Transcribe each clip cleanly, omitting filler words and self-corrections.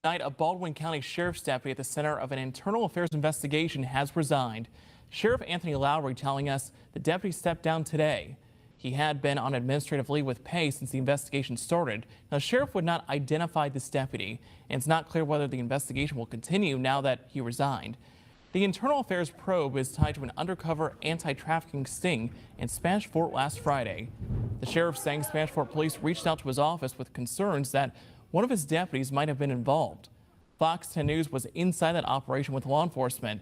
Tonight, a Baldwin County Sheriff's deputy at the center of an internal affairs investigation has resigned. Sheriff Anthony Lowry telling us the deputy stepped down today. He had been on administrative leave with pay since the investigation started. Now, the sheriff would not identify this deputy, and it's not clear whether the investigation will continue now that he resigned. The internal affairs probe is tied to an undercover anti-trafficking sting in Spanish Fort last Friday. The sheriff saying Spanish Fort police reached out to his office with concerns that one of his deputies might have been involved. Fox 10 News was inside that operation with law enforcement.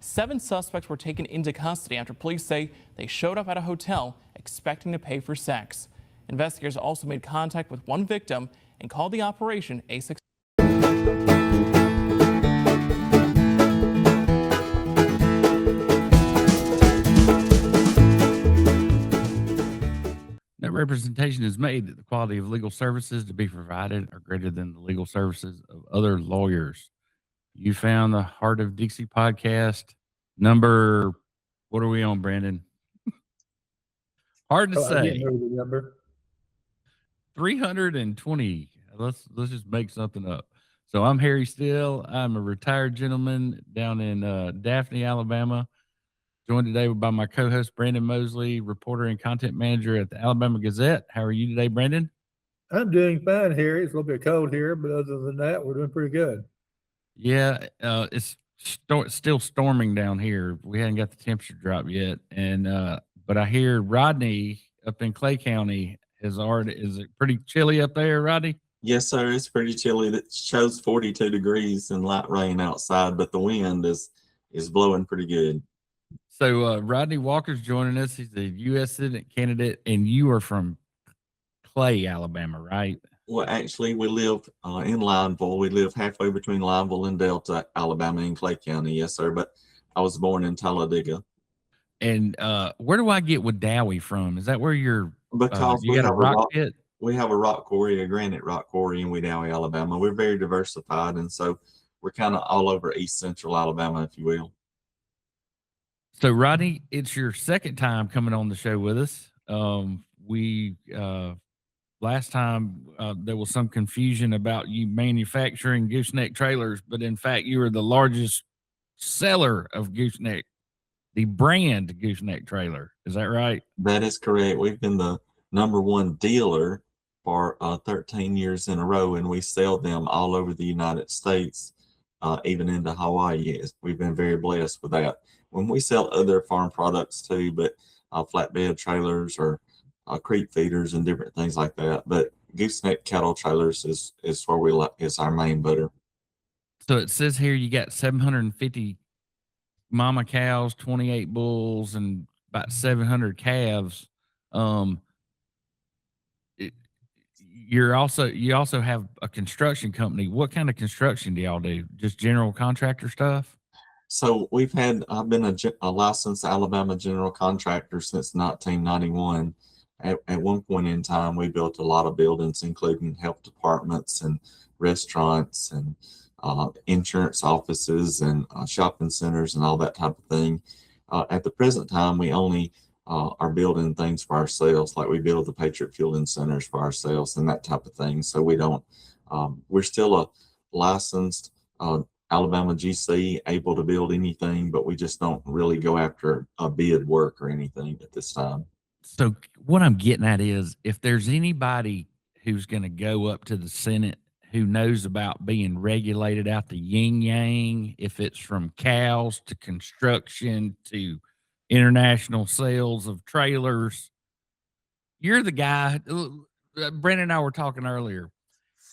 7 suspects were taken into custody after police say they showed up at a hotel expecting to pay for sex. Investigators also made contact with one victim and called the operation a success. No representation is made that the quality of legal services to be provided are greater than the legal services of other lawyers. You found the Heart of Dixie podcast number. What are we on, Brandon? Hard to I say. didn't know the number. 320. Let's just make something up. So I'm Harry Steele. I'm a retired gentleman down in Daphne, Alabama. Joined today by my co-host Brandon Mosley, reporter and content manager at the Alabama Gazette. How are you today, Brandon? I'm doing fine, Harry. It's a little bit cold here, but other than that, we're doing pretty good. Yeah, it's still storming down here. We hadn't got the temperature drop yet, and but I hear Rodney up in Clay County is it pretty chilly up there, Rodney? Yes, sir. It's pretty chilly. It shows 42 degrees and light rain outside, but the wind is blowing pretty good. So Rodney Walker's joining us. He's a U.S. Senate candidate, and you are from Clay, Alabama, right? Well, actually, we live in Lineville. We live halfway between Lineville and Delta, Alabama, in Clay County. Yes, sir. But I was born in Talladega. And where do I get Dowie from? Is that where you're? Because you got a rock pit? We have a rock quarry, a granite rock quarry in Wedowee, Alabama. We're very diversified, and so we're kind of all over East Central Alabama, if you will. So, Rodney, it's your second time coming on the show with us. Last time there was some confusion about you manufacturing gooseneck trailers, but in fact, you are the largest seller of gooseneck, the brand gooseneck trailer. Is that right? That is correct. We've been the #1 dealer for 13 years in a row, and we sell them all over the United States, even into Hawaii. We've been very blessed with that. When we sell other farm products too, but flatbed trailers or creek feeders and different things like that. But gooseneck cattle trailers is where we like, is our main butter. So it says here you got 750 mama cows, 28 bulls, and about 700 calves. You also have a construction company. What kind of construction do y'all do? Just general contractor stuff? So I've been a licensed Alabama general contractor since 1991. At one point in time, we built a lot of buildings, including health departments and restaurants and insurance offices and shopping centers and all that type of thing. At the present time, we only are building things for ourselves, like we build the Patriot Fueling Centers for ourselves and that type of thing. So we don't, we're still a licensed Alabama GC, able to build anything, but we just don't really go after a bid work or anything at this time. So what I'm getting at is, if there's anybody who's going to go up to the Senate who knows about being regulated out the yin yang, if it's from cows to construction to international sales of trailers, you're the guy. Brandon and I were talking earlier.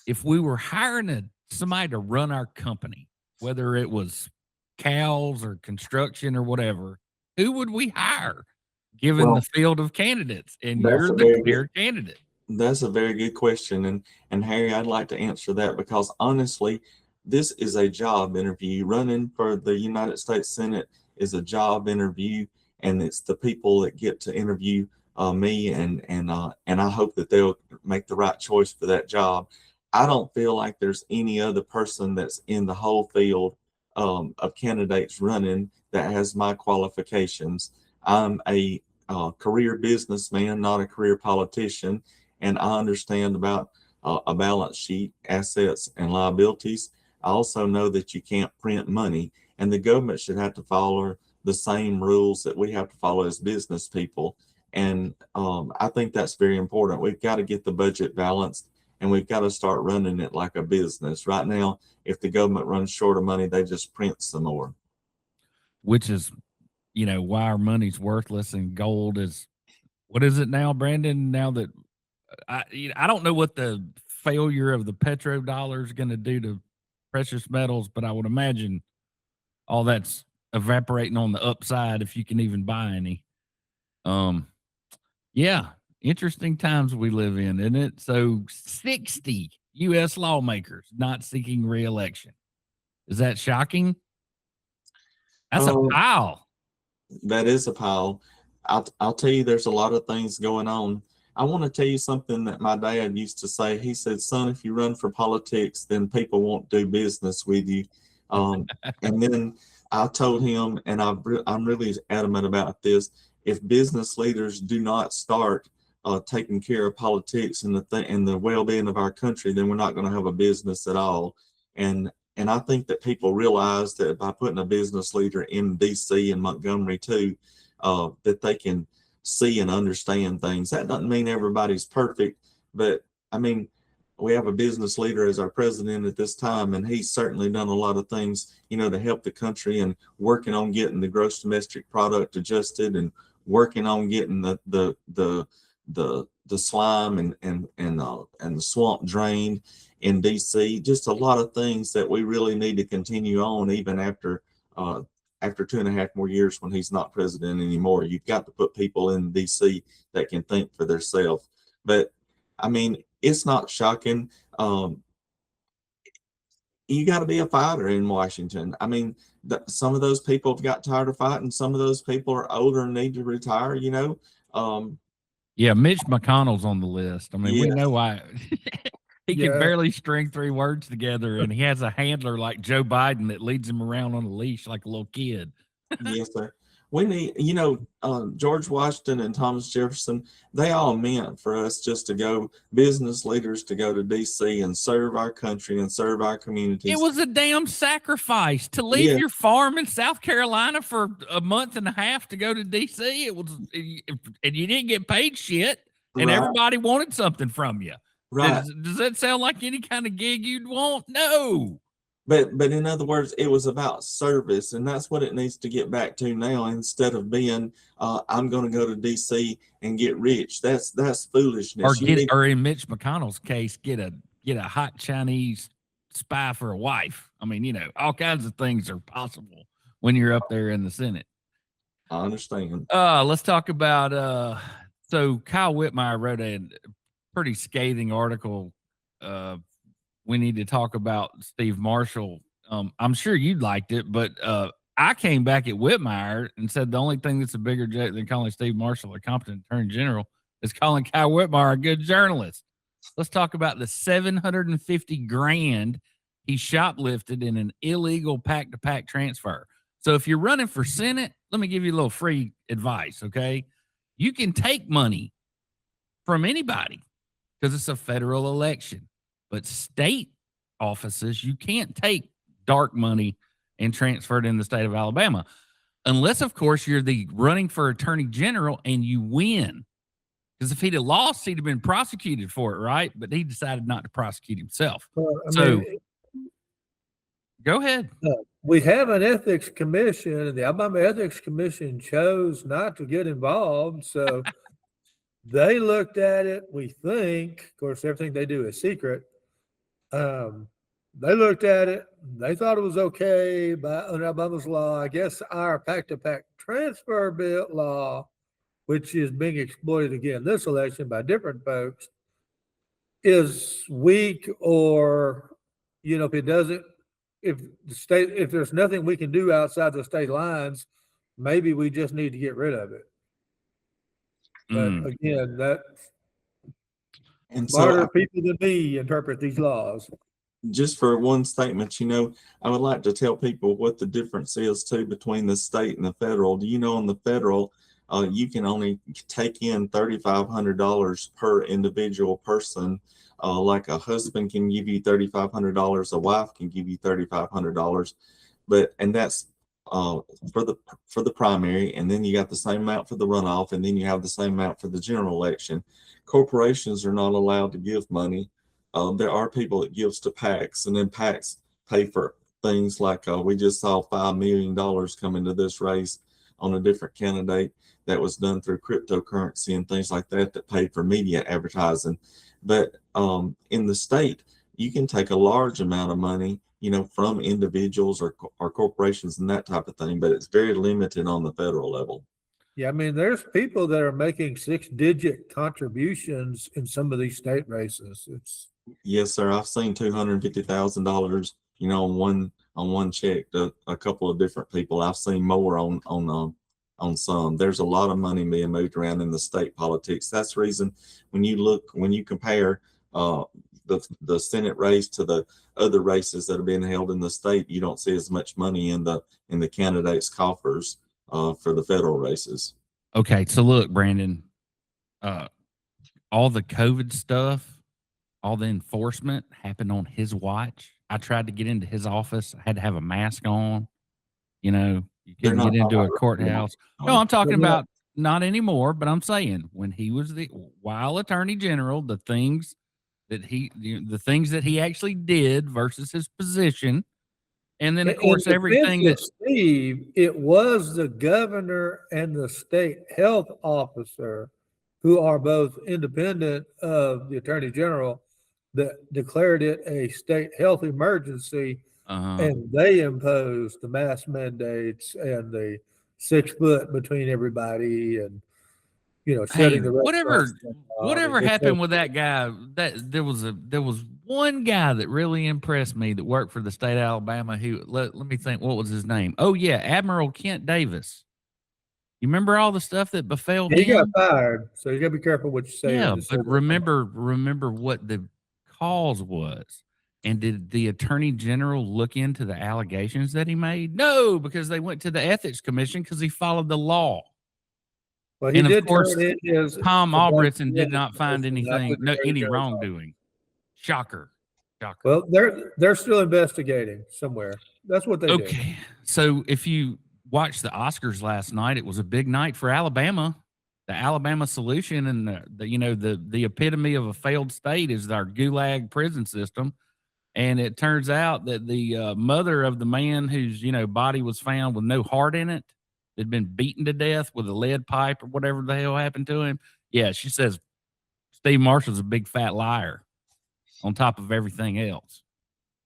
If we were hiring somebody to run our company, whether it was cows or construction or whatever, who would we hire given the field of candidates? And you're the clear candidate. That's a very good question. And Harry, I'd like to answer that because honestly, this is a job interview. Running for the United States Senate is a job interview, and it's the people that get to interview me, and I hope that they'll make the right choice for that job. I don't feel like there's any other person that's in the whole field of candidates running that has my qualifications. I'm a career businessman, not a career politician, and I understand about a balance sheet, assets, and liabilities. I also know that you can't print money, and the government should have to follow the same rules that we have to follow as business people. And I think that's very important. We've got to get the budget balanced, and we've got to start running it like a business. Right now, if the government runs short of money, they just print some more. Which is, why our money's worthless and gold is, what is it now, Brandon? Now that I don't know what the failure of the petrodollar is going to do to precious metals, but I would imagine all that's evaporating on the upside if you can even buy any. Yeah, interesting times we live in, isn't it? So 60 U.S. lawmakers not seeking re-election. Is that shocking? That's a pile. That is a pile. I'll tell you, there's a lot of things going on. I want to tell you something that my dad used to say. He said, son, if you run for politics, then people won't do business with you. And then I told him, and I'm really adamant about this, if business leaders do not start taking care of politics and the well-being of our country, then we're not going to have a business at all. And I think that people realize that by putting a business leader in DC and Montgomery too, that they can see and understand things. That doesn't mean everybody's perfect, but I mean, we have a business leader as our president at this time, and he's certainly done a lot of things, to help the country, and working on getting the gross domestic product adjusted, and working on getting the slime and the swamp drained in DC. Just a lot of things that we really need to continue on even after 2.5 more years when he's not president anymore. You've got to put people in DC that can think for themselves. But I mean, it's not shocking. You got to be a fighter in Washington. I mean, some of those people have got tired of fighting. Some of those people are older and need to retire, Yeah, Mitch McConnell's on the list. I mean, we know why. He can barely string 3 words together, and he has a handler like Joe Biden that leads him around on a leash like a little kid. Yes, sir. We need, George Washington and Thomas Jefferson, they all meant for us just to go, business leaders to go to DC and serve our country and serve our communities. It was a damn sacrifice to leave your farm in South Carolina for a month and a half to go to DC. It was, and you didn't get paid shit, and everybody wanted something from you. Right. Does that sound like any kind of gig you'd want? No. But in other words, it was about service, and that's what it needs to get back to now. Instead of being, I'm going to go to DC and get rich. That's foolishness. Or in Mitch McConnell's case, get a hot Chinese spy for a wife. I mean, all kinds of things are possible when you're up there in the Senate. I understand. Let's talk about. So Kyle Whitmire wrote a pretty scathing article. We need to talk about Steve Marshall. I'm sure you'd liked it, but I came back at Whitmire and said the only thing that's a bigger joke than calling Steve Marshall a competent attorney general is calling Kyle Whitmire a good journalist. Let's talk about the $750,000 he shoplifted in an illegal pack-to-pack transfer. So if you're running for Senate, let me give you a little free advice, okay? You can take money from anybody because it's a federal election. But state offices, you can't take dark money and transfer it in the state of Alabama. Unless, of course, you're the running for attorney general and you win. Because if he'd have lost, he'd have been prosecuted for it, right? But he decided not to prosecute himself. Go ahead. We have an ethics commission, and the Alabama Ethics Commission chose not to get involved. So they looked at it, we think, of course, everything they do is secret. They looked at it, they thought it was okay under Alabama's law. I guess our pack-to-pack transfer bill law, which is being exploited again this election by different folks, is weak, or if there's nothing we can do outside the state lines, maybe we just need to get rid of it. But again, smarter people than me interpret these laws. Just for one statement, I would like to tell people what the difference is too between the state and the federal. Do you know on the federal, you can only take in $3,500 per individual person like a husband can give you $3,500, a wife can give you $3,500, and that's for the primary, and then you got the same amount for the runoff, and then you have the same amount for the general election. Corporations are not allowed to give money. There are people that gives to PACs, and then PACs pay for things like we just saw $5 million come into this race on a different candidate that was done through cryptocurrency and things like that paid for media advertising. But in the state, you can take a large amount of money, from individuals or corporations and that type of thing, but it's very limited on the federal level. Yeah, I mean, there's people that are making 6-digit contributions in some of these state races. Yes, sir. I've seen $250,000, on one check to a couple of different people. I've seen more on some. There's a lot of money being moved around in the state politics. That's the reason when you compare the Senate race to the other races that are being held in the state, you don't see as much money in the candidates' coffers for the federal races. Okay, so look, Brandon, all the COVID stuff, all the enforcement happened on his watch. I tried to get into his office. I had to have a mask on. You couldn't get into a courthouse. No, I'm talking about not anymore, but I'm saying when he was while Attorney General, the things that he actually did versus his position. And then, of course, everything that Steve, it was the governor and the state health officer who are both independent of the attorney general that declared it a state health emergency. And they imposed the mask mandates and the 6 foot between everybody and, shutting the whatever happened with that guy. That there was one guy that really impressed me that worked for the state of Alabama. Who let me think, what was his name? Oh yeah, Admiral Kent Davis. You remember all the stuff that befell him? He got fired, so you got to be careful what you say. Yeah, but remember what the cause was. And did the attorney general look into the allegations that he made? No, because they went to the ethics commission because he followed the law. Well, and of course, Tom Albritton did not find any wrongdoing. Shocker. Well, they're still investigating somewhere. That's what they do. Okay, so if you watched the Oscars last night, it was a big night for Alabama. The Alabama solution and the epitome of a failed state is our gulag prison system. And it turns out that the mother of the man whose body was found with no heart in it, had been beaten to death with a lead pipe or whatever the hell happened to him. Yeah, she says Steve Marshall's a big fat liar on top of everything else.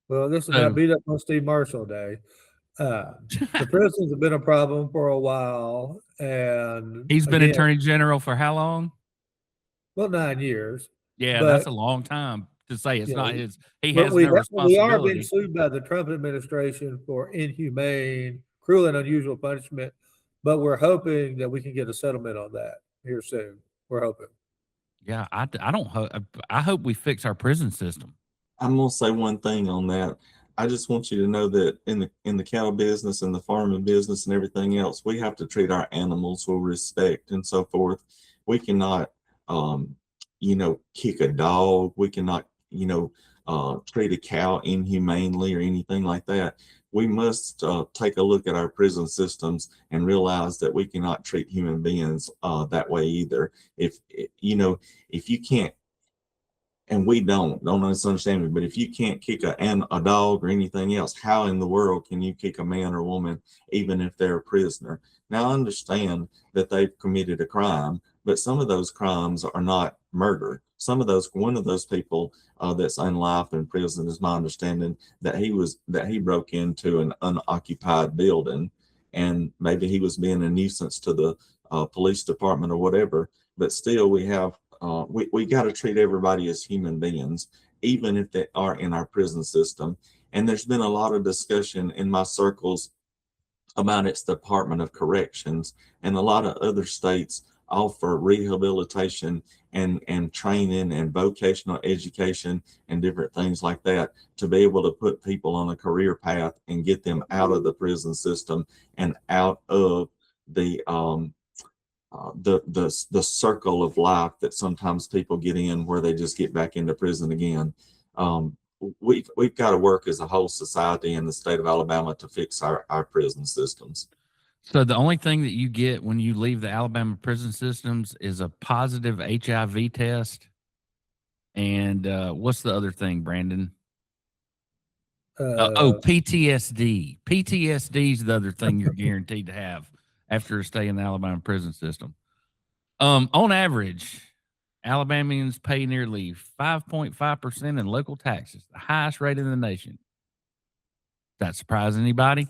Well, this is not beat up on Steve Marshall Day. The prisons have been a problem for a while, and he's been attorney general for how long? Well, 9 years. Yeah, that's a long time to say it's not his. He has no responsibility. We are being sued by the Trump administration for inhumane, cruel, and unusual punishment, but we're hoping that we can get a settlement on that here soon. We're hoping. Yeah, I hope we fix our prison system. I'm gonna say one thing on that. I just want you to know that in the cattle business and the farming business and everything else, we have to treat our animals with respect and so forth. We cannot, kick a dog. We cannot, treat a cow inhumanely or anything like that. We must take a look at our prison systems and realize that we cannot treat human beings that way either. If you can't, and we don't understand me, but if you can't kick a dog or anything else, how in the world can you kick a man or woman, even if they're a prisoner? Now, I understand that they've committed a crime, but some of those crimes are not murder. One of those people that's in life in prison is my understanding that he broke into an unoccupied building, and maybe he was being a nuisance to the police department or whatever. But still, we have we got to treat everybody as human beings, even if they are in our prison system. And there's been a lot of discussion in my circles about its Department of Corrections, and a lot of other states offer rehabilitation and training and vocational education and different things like that to be able to put people on a career path and get them out of the prison system and out of the the circle of life that sometimes people get in, where they just get back into prison again. We've got to work as a whole society in the state of Alabama to fix our prison systems. So the only thing that you get when you leave the Alabama prison systems is a positive HIV test. And what's the other thing, Brandon? PTSD. PTSD is the other thing you're guaranteed to have after a stay in the Alabama prison system. On average, Alabamians pay nearly 5.5% in local taxes, the highest rate in the nation. Does that surprise anybody?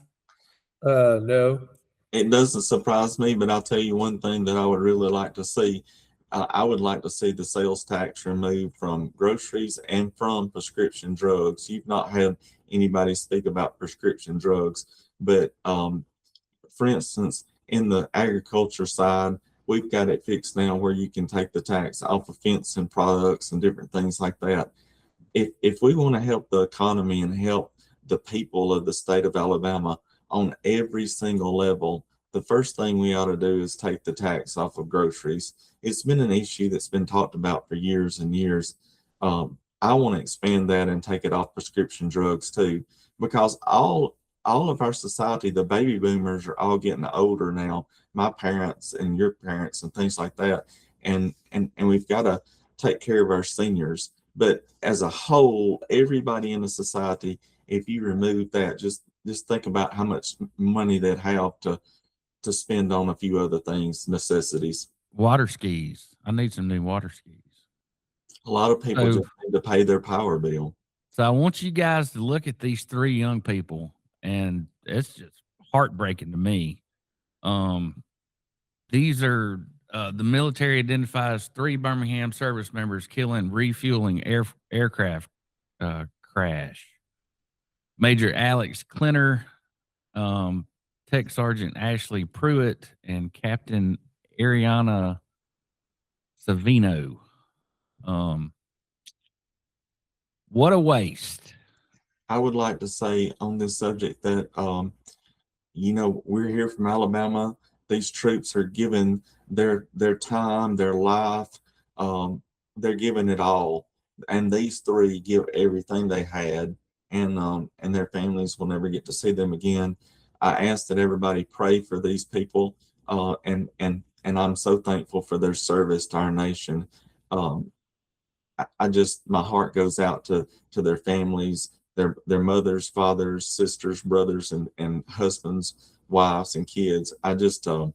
No. It doesn't surprise me, but I'll tell you one thing that I would really like to see. I would like to see the sales tax removed from groceries and from prescription drugs. You've not had anybody speak about prescription drugs, but for instance, in the agriculture side, we've got it fixed now where you can take the tax off of fencing products and different things like that. If we want to help the economy and help the people of the state of Alabama on every single level, the first thing we ought to do is take the tax off of groceries. It's been an issue that's been talked about for years and years. I want to expand that and take it off prescription drugs too, because all of our society, the baby boomers are all getting older now, my parents and your parents and things like that. And we've got to take care of our seniors. But as a whole, everybody in the society, if you remove that, just think about how much money they'd have to spend on a few other things, necessities. Water skis. I need some new water skis. A lot of people just need to pay their power bill. So I want you guys to look at these three young people, and it's just heartbreaking to me. These are the military identifies 3 Birmingham service members killing refueling aircraft crash. Major Alex Clinner, Tech Sergeant Ashley Pruitt, and Captain Ariana Savino. What a waste. I would like to say on this subject that, we're here from Alabama. These troops are giving their time, their life. They're giving it all. And these 3 give everything they had, and their families will never get to see them again. I ask that everybody pray for these people, and I'm so thankful for their service to our nation. My heart goes out to their families, their mothers, fathers, sisters, brothers, and husbands, wives, and kids. I just want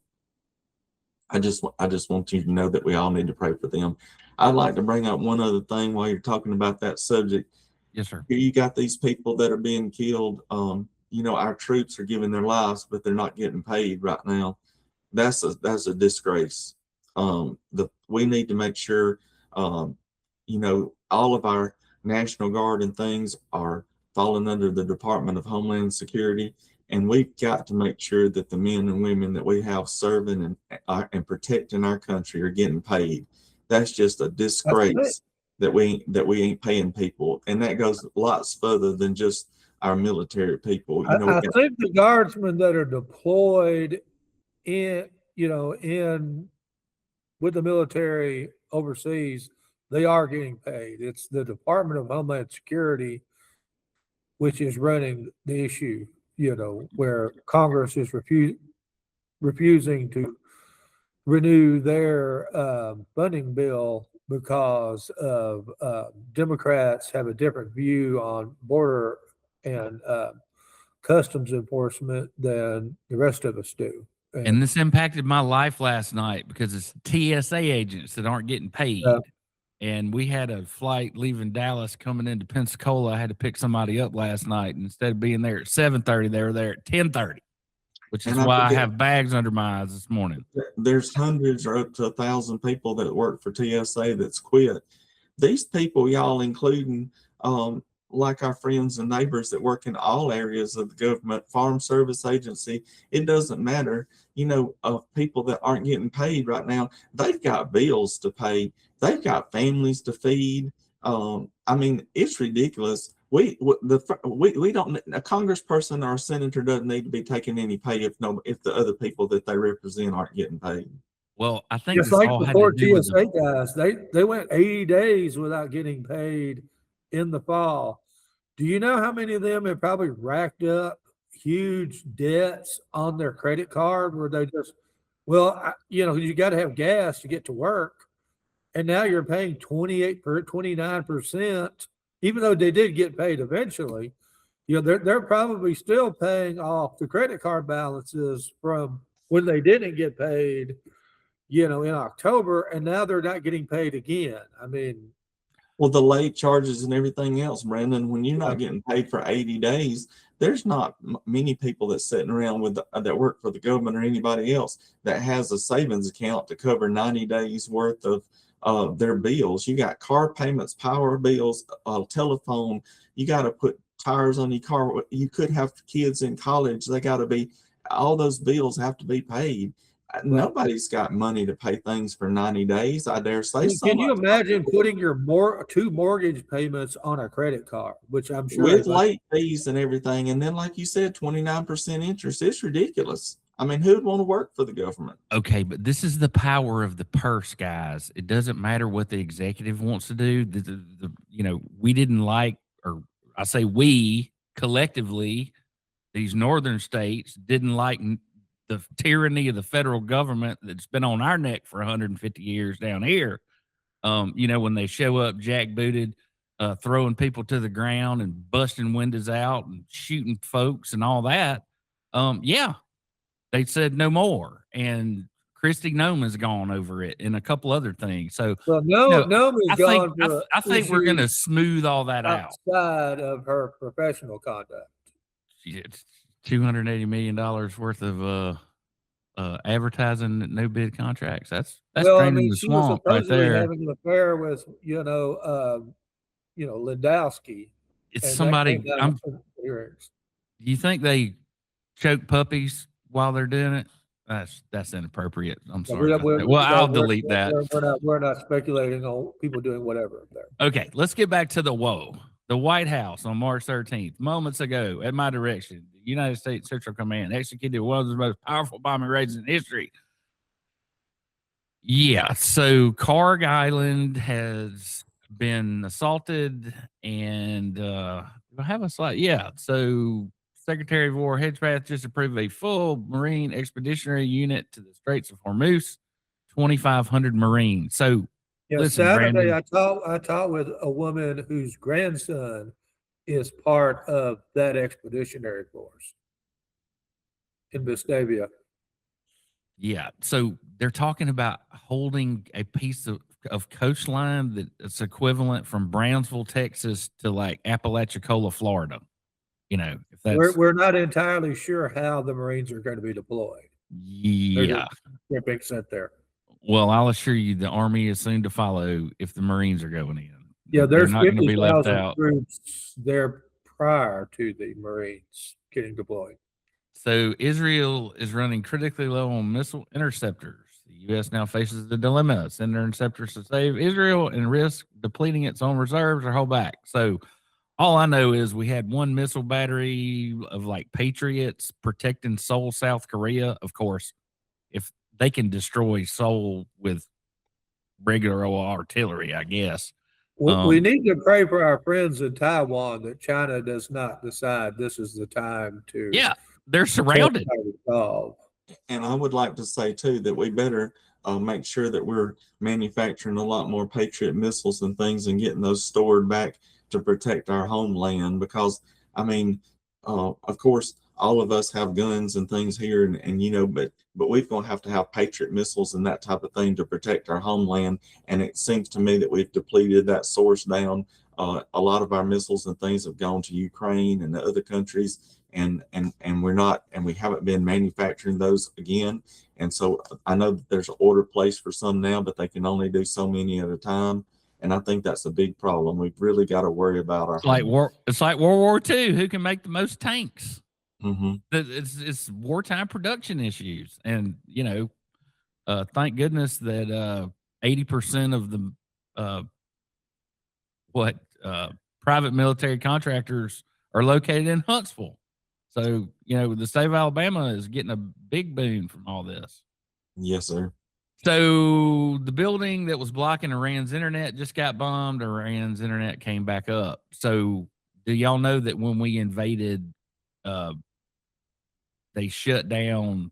you to know that we all need to pray for them. I'd like to bring up one other thing while you're talking about that subject. Yes, sir. Here you got these people that are being killed. Our troops are giving their lives, but they're not getting paid right now. That's a disgrace. We need to make sure, all of our National Guard and things are falling under the Department of Homeland Security, and we've got to make sure that the men and women that we have serving and protecting our country are getting paid. That's just a disgrace that we ain't paying people, and that goes lots further than just our military people. I think the guardsmen that are deployed in with the military overseas, they are getting paid. It's the Department of Homeland Security which is running the issue, where Congress is refusing to renew their funding bill because of Democrats have a different view on border and customs enforcement than the rest of us do. And this impacted my life last night because it's TSA agents that aren't getting paid. And we had a flight leaving Dallas coming into Pensacola. I had to pick somebody up last night. And instead of being there at 7:30, they were there at 10:30, which is why I have bags under my eyes this morning. There's hundreds or up to 1,000 people that work for TSA that's quit. These people, y'all, including like our friends and neighbors that work in all areas of the government, Farm Service Agency, it doesn't matter, people that aren't getting paid right now, they've got bills to pay. They've got families to feed. It's ridiculous. We don't, a congressperson or a senator doesn't need to be taking any pay if the other people that they represent aren't getting paid. Well, I think Just this like all the had to four do with TSA guys, they went 80 days without getting paid in the fall. Do you know how many of them have probably racked up huge debts on their credit card where they just, you got to have gas to get to work. And now you're paying 29%, even though they did get paid eventually. They're probably still paying off the credit card balances from when they didn't get paid, in October, and now they're not getting paid again. I mean, Well, the late charges and everything else, Brandon, when you're yeah, not getting paid for 80 days, there's not many people that's sitting around that work for the government or anybody else that has a savings account to cover 90 days worth of their bills. You got car payments, power bills, telephone. You got to put tires on your car. You could have kids in college. All those bills have to be paid. right. Nobody's got money to pay things for 90 days. I dare I say mean, can you some imagine putting your two mortgage payments on a credit card, which I'm sure with late fees and everything. And then, like you said, 29% interest. It's ridiculous. I mean, who'd want to work for the government? Okay, but this is the power of the purse, guys. It doesn't matter what the executive wants to do. We didn't like, or I say we collectively, these northern states didn't like the tyranny of the federal government that's been on our neck for 150 years down here. When they show up jackbooted, throwing people to the ground and busting windows out and shooting folks and all that. They said no more. And Christy Noman's gone over it and a couple other things. So, Noma's gone I think we're going to smooth all that out. Outside of her professional conduct. It's $280 million worth of advertising no bid contracts. That's draining the swamp right there. Having an affair with Lindowski. It's somebody. Do you think they choke puppies while they're doing it? That's inappropriate. I'm sorry. I'll delete that. We're not speculating on people doing whatever there. Okay, let's get back to the woe. The White House on March 13th, moments ago, at my direction, the United States Central Command executed one of the most powerful bombing raids in history. Yeah, so Carg Island has been assaulted, and I have a slide. Yeah, so Secretary of War Hedgepath just approved a full Marine Expeditionary Unit to the Straits of Hormuz, 2,500 Marines. So, listen, Saturday, Brandon, I talked with a woman whose grandson is part of that expeditionary force in Vestavia. Yeah, so they're talking about holding a piece of coastline that's equivalent from Brownsville, Texas, to like Apalachicola, Florida. If that's We're not entirely sure how the Marines are going to be deployed. Yeah, they're being sent there. Well, I'll assure you, the Army is soon to follow if the Marines are going in. Yeah, there's not going to be left out. Troops there prior to the Marines getting deployed. So Israel is running critically low on missile interceptors. The U.S. now faces the dilemma: send interceptors to save Israel and risk depleting its own reserves or hold back. So all I know is we had one missile battery of like Patriots protecting Seoul, South Korea. Of course, if they can destroy Seoul with regular artillery, I guess. We need to pray for our friends in Taiwan that China does not decide this is the time to. Yeah, they're surrounded. And I would like to say, too, that we better make sure that we're manufacturing a lot more Patriot missiles and things and getting those stored back to protect our homeland. Because, I mean, of course, all of us have guns and things here, but we're going to have Patriot missiles and that type of thing to protect our homeland. And it seems to me that we've depleted that source down. A lot of our missiles and things have gone to Ukraine and the other countries, and we haven't been manufacturing those again. And so I know that there's an order placed for some now, but they can only do so many at a time. And I think that's a big problem. We've really got to worry about our. It's like World War II. Who can make the most tanks? Mm-hmm. It's wartime production issues, and thank goodness that 80% of the private military contractors are located in Huntsville. So the state of Alabama is getting a big boon from all this. Yes, sir. So the building that was blocking Iran's internet just got bombed. Iran's internet came back up. So do y'all know that when we invaded, they shut down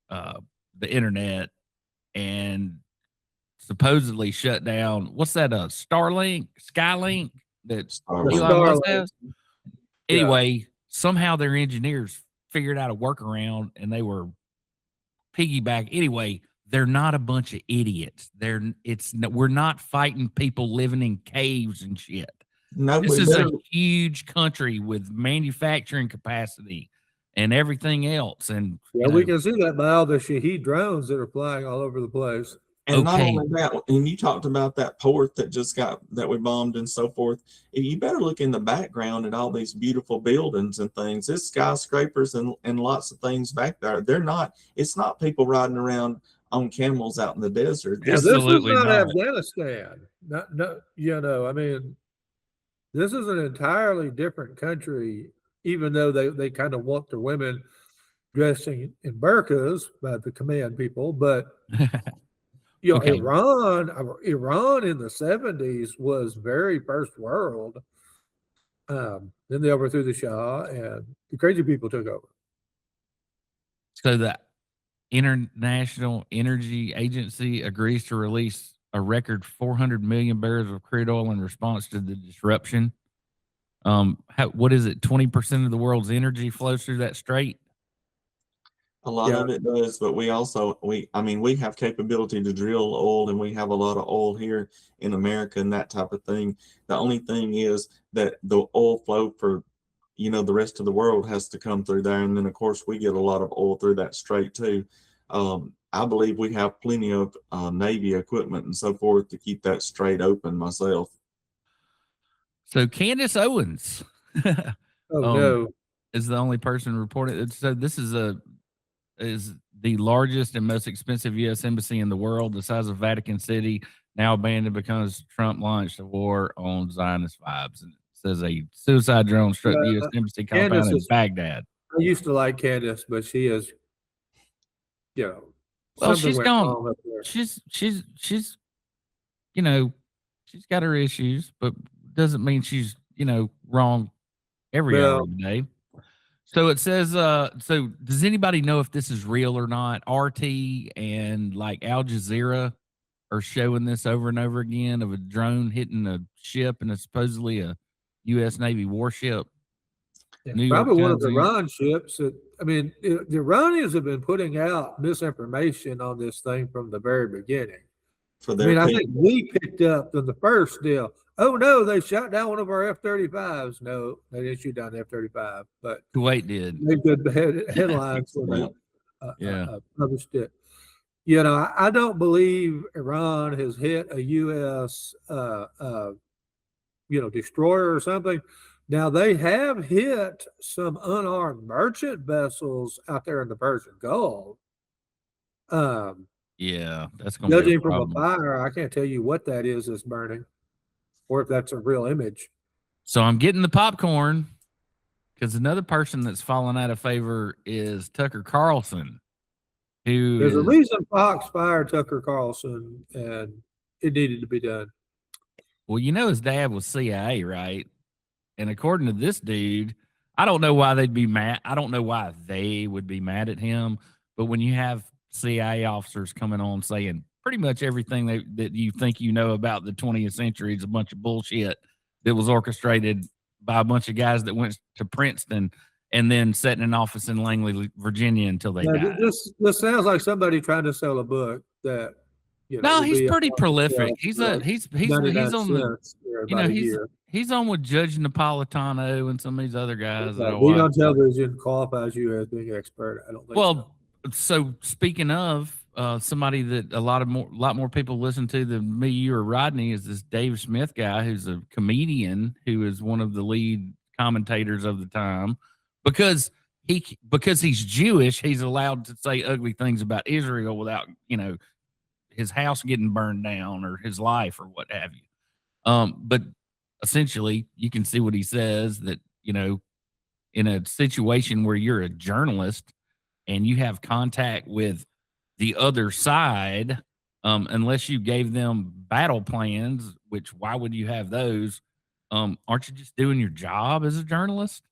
the internet and supposedly shut down, what's that, Skylink that Starlink. Elon Musk Starlink. has? Anyway, somehow their engineers figured out a workaround and they were piggyback. Anyway, they're not a bunch of idiots. We're not fighting people living in caves and shit. No, This we is a better, huge country with manufacturing capacity and everything else. And Yeah, we can see that by all the Shahed drones that are flying all over the place. and not okay. only that, and you talked about that port that we bombed and so forth. You better look in the background at all these beautiful buildings and things. There's skyscrapers and lots of things back there. It's not people riding around on camels out in the desert. Yeah, this is Absolutely not not. Afghanistan. No, I mean, this is an entirely different country, even though they kind of want their women dressing in burqas by the command people. But Okay. Iran in the 70s was very first world. Then they overthrew the Shah, and the crazy people took over. So the International Energy Agency agrees to release a record 400 million barrels of crude oil in response to the disruption. What is it? 20% of the world's energy flows through that strait. A lot of it does, but we have capability to drill oil, and we have a lot of oil here in America and that type of thing. The only thing is that the oil flow for, the rest of the world has to come through there. And then of course we get a lot of oil through that strait too. I believe we have plenty of Navy equipment and so forth to keep that strait open myself. So Candace Owens No. is the only person reported. So this is the largest and most expensive U.S. embassy in the world, the size of Vatican City, now abandoned because Trump launched a war on Zionist vibes. And it says a suicide drone struck the U.S. embassy compound in Baghdad. I used to like Candace, but she is, Well, something she's went gone. wrong up there. She's she's got her issues, but doesn't mean she's wrong every hour of the day. So it says, so does anybody know if this is real or not? RT and like Al Jazeera are showing this over and over again of a drone hitting a ship, and it's supposedly a U.S. Navy warship. Yeah, probably one of the Iran ships. The Iranians have been putting out misinformation on this thing from the very beginning. I think we picked up in the first deal. Oh no, they shot down one of our F-35s. No, they didn't shoot down the F-35, but Kuwait did. They did headlines when they published it. I don't believe Iran has hit a U.S. Destroyer or something. Now they have hit some unarmed merchant vessels out there in the Persian Gulf. Yeah, that's going to be judging from a fire. I can't tell you what that is that's burning, or if that's a real image. So I'm getting the popcorn because another person that's fallen out of favor is Tucker Carlson. There's a reason Fox fired Tucker Carlson, and it needed to be done. Well, his dad was CIA, right? And according to this dude, I don't know why they'd be mad. I don't know why they would be mad at him. But when you have CIA officers coming on saying pretty much everything that you think about the 20th century is a bunch of bullshit that was orchestrated by a bunch of guys that went to Princeton and then sat in an office in Langley, Virginia until they died. This sounds like somebody trying to sell a book that no, he's pretty prolific. He's on the he's on with Judge Napolitano and some of these other guys. Being on television qualifies you as being an expert. I don't think so speaking of somebody that a lot more people listen to than me, you or Rodney, is this Dave Smith guy who's a comedian who is one of the lead commentators of the time because he's Jewish. He's allowed to say ugly things about Israel without his house getting burned down or his life or what have you. But essentially, you can see what he says that in a situation where you're a journalist and you have contact with the other side unless you gave them battle plans, which why would you have those? Aren't you just doing your job as a journalist?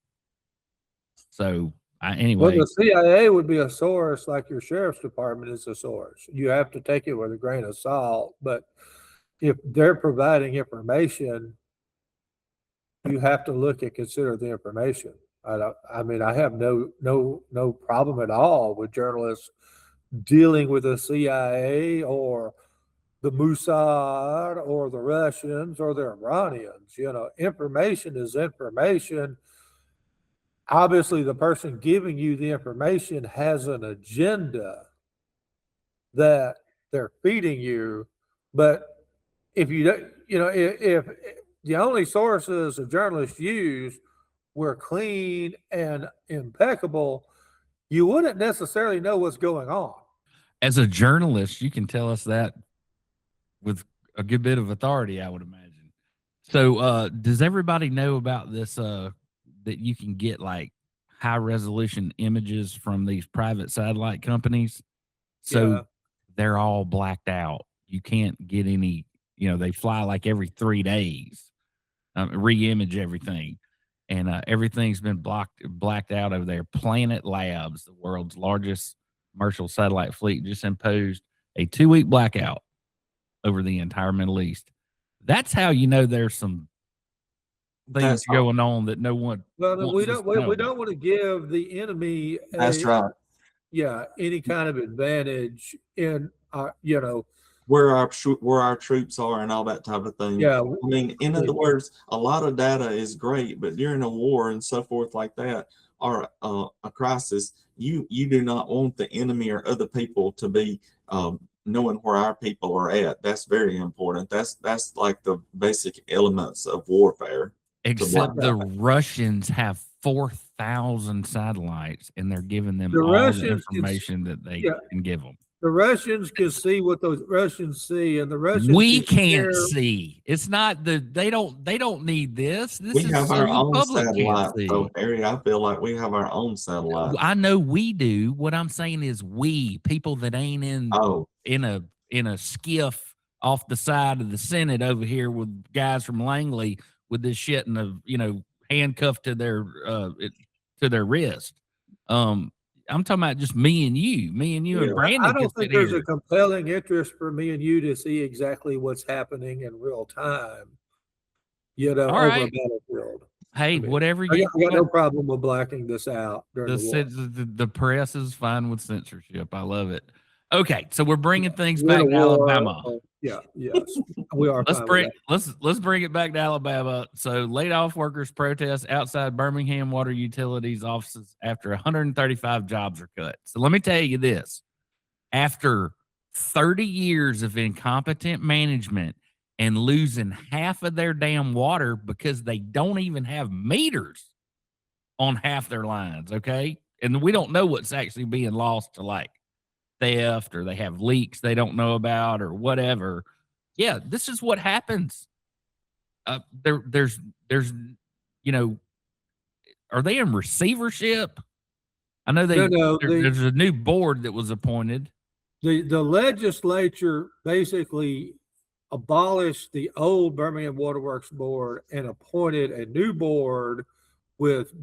So Well, anyway, the CIA would be a source like your sheriff's department is a source. You have to take it with a grain of salt, but if they're providing information, you have to look and consider the information. I mean, I have no problem at all with journalists dealing with the CIA or the Mossad or the Russians or the Iranians. You know, information is information. Obviously, the person giving you the information has an agenda that they're feeding you. But if you don't, you know, if the only sources a journalist used were clean and impeccable, you wouldn't necessarily know what's going on. as a journalist, you can tell us that with a good bit of authority, I would imagine. So, does everybody know about this? That you can get like high resolution images from these private satellite companies. So Yeah. they're all blacked out. You can't get any, they fly like every 3 days, re-image everything. And everything's been blacked out over there. Planet Labs, the world's largest commercial satellite fleet, just imposed a 2-week blackout over the entire Middle East. That's how you know there's some things going on that no one. Well, we wants us don't to know we about. don't want to give the enemy That's right. any kind of advantage in Where our troops are and all that type of thing. Yeah. I mean, in other words, a lot of data is great, but during a war and so forth like that, or a crisis, you do not want the enemy or other people to be knowing where our people are at. That's very important. That's like the basic elements of warfare. Except the Russians have 4,000 satellites, and they're giving them The all Russians the can information that they can give them. The Russians can see what those Russians see, and the Russians We can can't hear. see. It's not they don't need this. This We is have so our the own public can't satellite. see. So, Harry, I feel like we have our own satellite. I know we do. What I'm saying is we, people that ain't in a skiff off the side of the Senate over here with guys from Langley with this shit and handcuffed to their wrist. I'm talking about just me and you and Brandon. I don't think there's a compelling interest for me and you to see exactly what's happening in real time, over a battlefield. Hey, whatever I got no problem with blacking this out during the war. The press is fine with censorship. I love it. Okay, so we're bringing things back to Alabama. Yes, we are. Let's bring it back to Alabama. So, laid off workers protest outside Birmingham Water Utilities offices after 135 jobs are cut. So, let me tell you this: after 30 years of incompetent management and losing half of their damn water because they don't even have meters on half their lines, okay, and we don't know what's actually being lost to like theft or they have leaks they don't know about or whatever. Yeah, this is what happens. There's are they in receivership? I know there's a new board that was appointed. The legislature basically abolished the old Birmingham Waterworks Board and appointed a new board with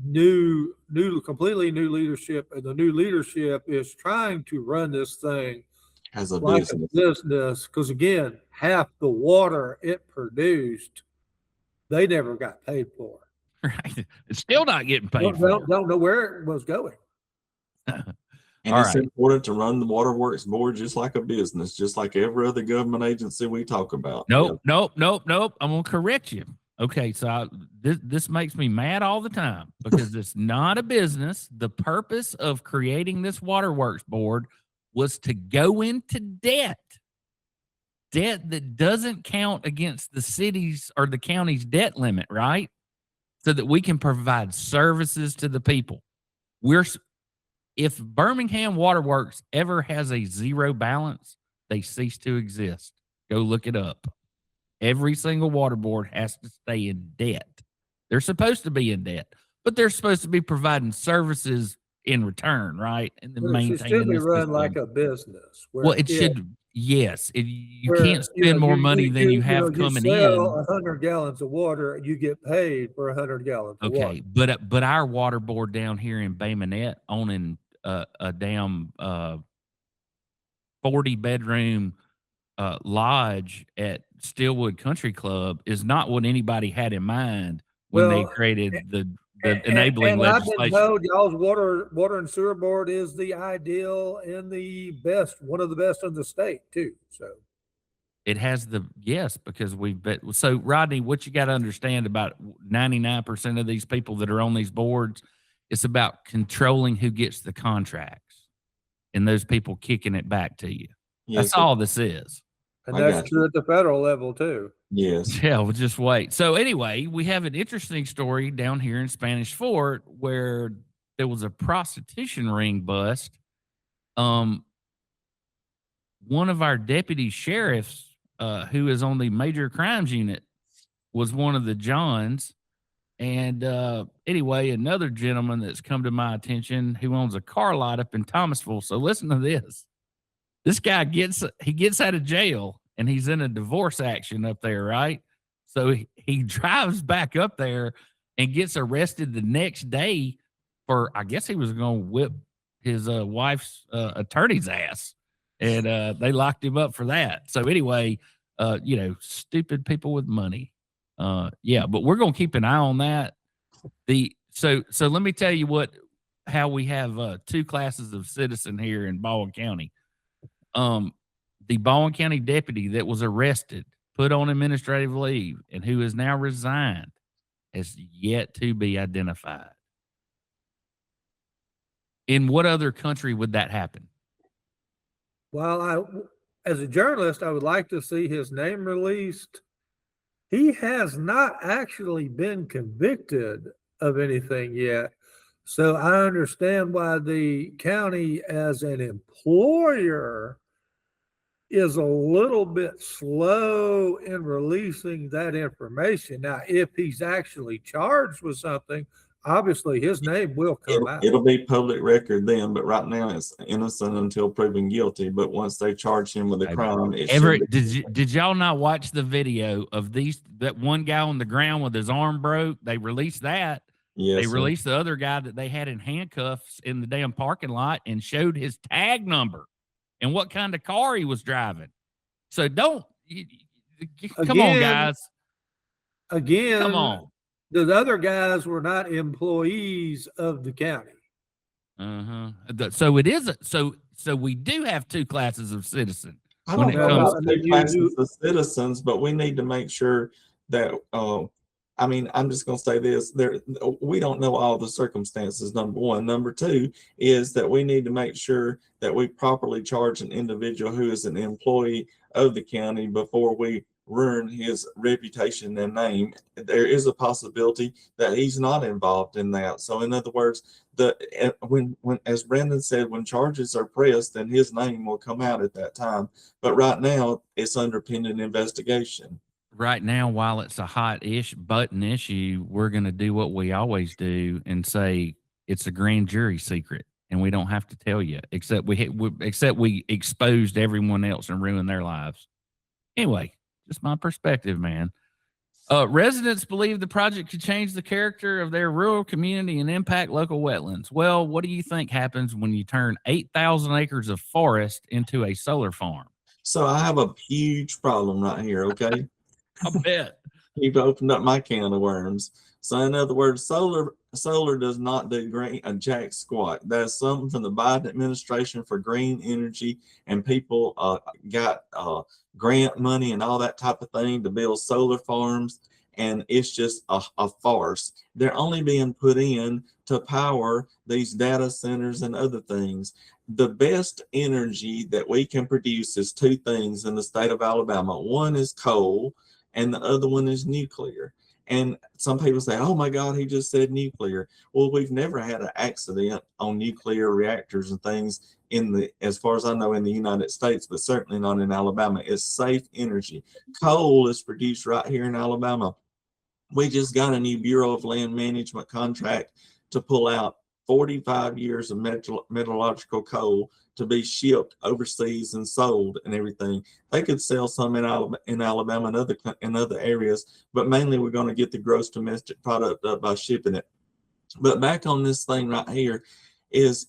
completely new leadership, and the new leadership is trying to run this thing as a business. Because again, half the water it produced, they never got paid for. Right, it's still not getting paid for. Don't know where it was going. And it's important to run the Waterworks Board just like a business, just like every other government agency we talk about. Nope. I'm gonna correct you. Okay, so this makes me mad all the time because it's not a business. The purpose of creating this Waterworks Board was to go into debt that doesn't count against the city's or the county's debt limit, right? So that we can provide services to the people. If Birmingham Waterworks ever has a zero balance, they cease to exist. Go look it up. Every single water board has to stay in debt. They're supposed to be in debt, but they're supposed to be providing services in return, right? And then it should still be run like a business. Well, it should. Yes, you Where, can't spend more money than you have you coming sell in. 100 gallons of water, you get paid for 100 gallons of water. Okay, but our water board down here in Bay Minette owning a damn 40-bedroom lodge at Stillwood Country Club is not what anybody had in mind when they Well, created the And, enabling I've been legislation. told y'all's water and sewer board is the ideal and the best, one of the best in the state too. So It has yes, because we've bet. So Rodney, what you got to understand about 99% of these people that are on these boards, it's about controlling who gets the contracts and those people kicking it back to you. That's Yes, all this is. and I that's got true at the federal level too. yes. Yeah, we'll just wait. So anyway, we have an interesting story down here in Spanish Fort where there was a prostitution ring bust. One of our deputy sheriffs, who is on the major crimes unit, was one of the Johns. And anyway, another gentleman that's come to my attention who owns a car lot up in Thomasville. So listen to this. This guy gets out of jail and he's in a divorce action up there, right? So he drives back up there and gets arrested the next day for, I guess he was going to whip his wife's attorney's ass. And they locked him up for that. So anyway, stupid people with money. Yeah, but we're going to keep an eye on that. So let me tell you how we have two classes of citizen here in Baldwin County. The Baldwin County deputy that was arrested, put on administrative leave, and who is now resigned has yet to be identified. In what other country would that happen? Well, as a journalist, I would like to see his name released. He has not actually been convicted of anything yet. So I understand why the county as an employer is a little bit slow in releasing that information. Now, if he's actually charged with something, obviously his name will come out. It'll be public record then, but right now it's innocent until proven guilty. But once they charge him with a crime, did y'all not watch the video of that one guy on the ground with his arm broke? They released that. Yes, they released the other guy that they had in handcuffs in the damn parking lot and showed his tag number and what kind of car he was driving. So come on, guys. Again, come on. The other guys were not employees of the county. So it is. So we do have two classes of citizens. I don't know about two classes of citizens, but we need to make sure that. I mean, I'm just going to say this: we don't know all the circumstances. Number one. Number two is that we need to make sure that we properly charge an individual who is an employee of the county before we ruin his reputation and name. There is a possibility that he's not involved in that. So in other words, when as Brandon said, when charges are pressed, then his name will come out at that time. But right now it's under pending investigation. Right now, while it's a button issue, we're going to do what we always do and say it's a grand jury secret and we don't have to tell you, except we exposed everyone else and ruined their lives. Anyway, just my perspective, man. Residents believe the project could change the character of their rural community and impact local wetlands. Well, what do you think happens when you turn 8,000 acres of forest into a solar farm? So I have a huge problem right here, okay? I bet. You've opened up my can of worms. So in other words, solar does not do a jack squat. That's something from the Biden administration for green energy, and people got grant money and all that type of thing to build solar farms, and it's just a farce. They're only being put in to power these data centers and other things. The best energy that we can produce is two things in the state of Alabama. One is coal, and the other one is nuclear. And some people say, oh my God, he just said nuclear. Well, we've never had an accident on nuclear reactors and things as far as I know, in the United States, but certainly not in Alabama. It's safe energy. Coal is produced right here in Alabama. We just got a new Bureau of Land Management contract to pull out 45 years of metallurgical coal to be shipped overseas and sold and everything. They could sell some in Alabama and other areas, but mainly we're going to get the gross domestic product up by shipping it. But back on this thing right here is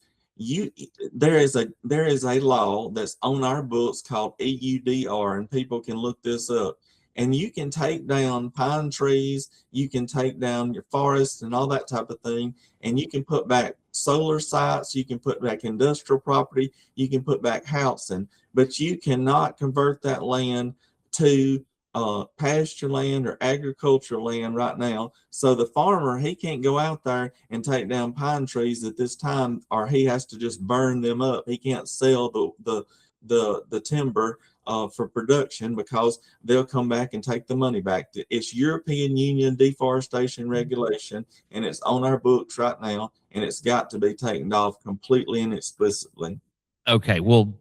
there is a law that's on our books called EUDR, and people can look this up. And you can take down pine trees, you can take down your forests and all that type of thing, and you can put back solar sites, you can put back industrial property, you can put back housing, but you cannot convert that land to pasture land or agricultural land right now. So the farmer, he can't go out there and take down pine trees at this time, or he has to just burn them up. He can't sell the timber for production, because they'll come back and take the money back. It's European Union deforestation regulation, and it's on our books right now, and it's got to be taken off completely and explicitly. Okay, well,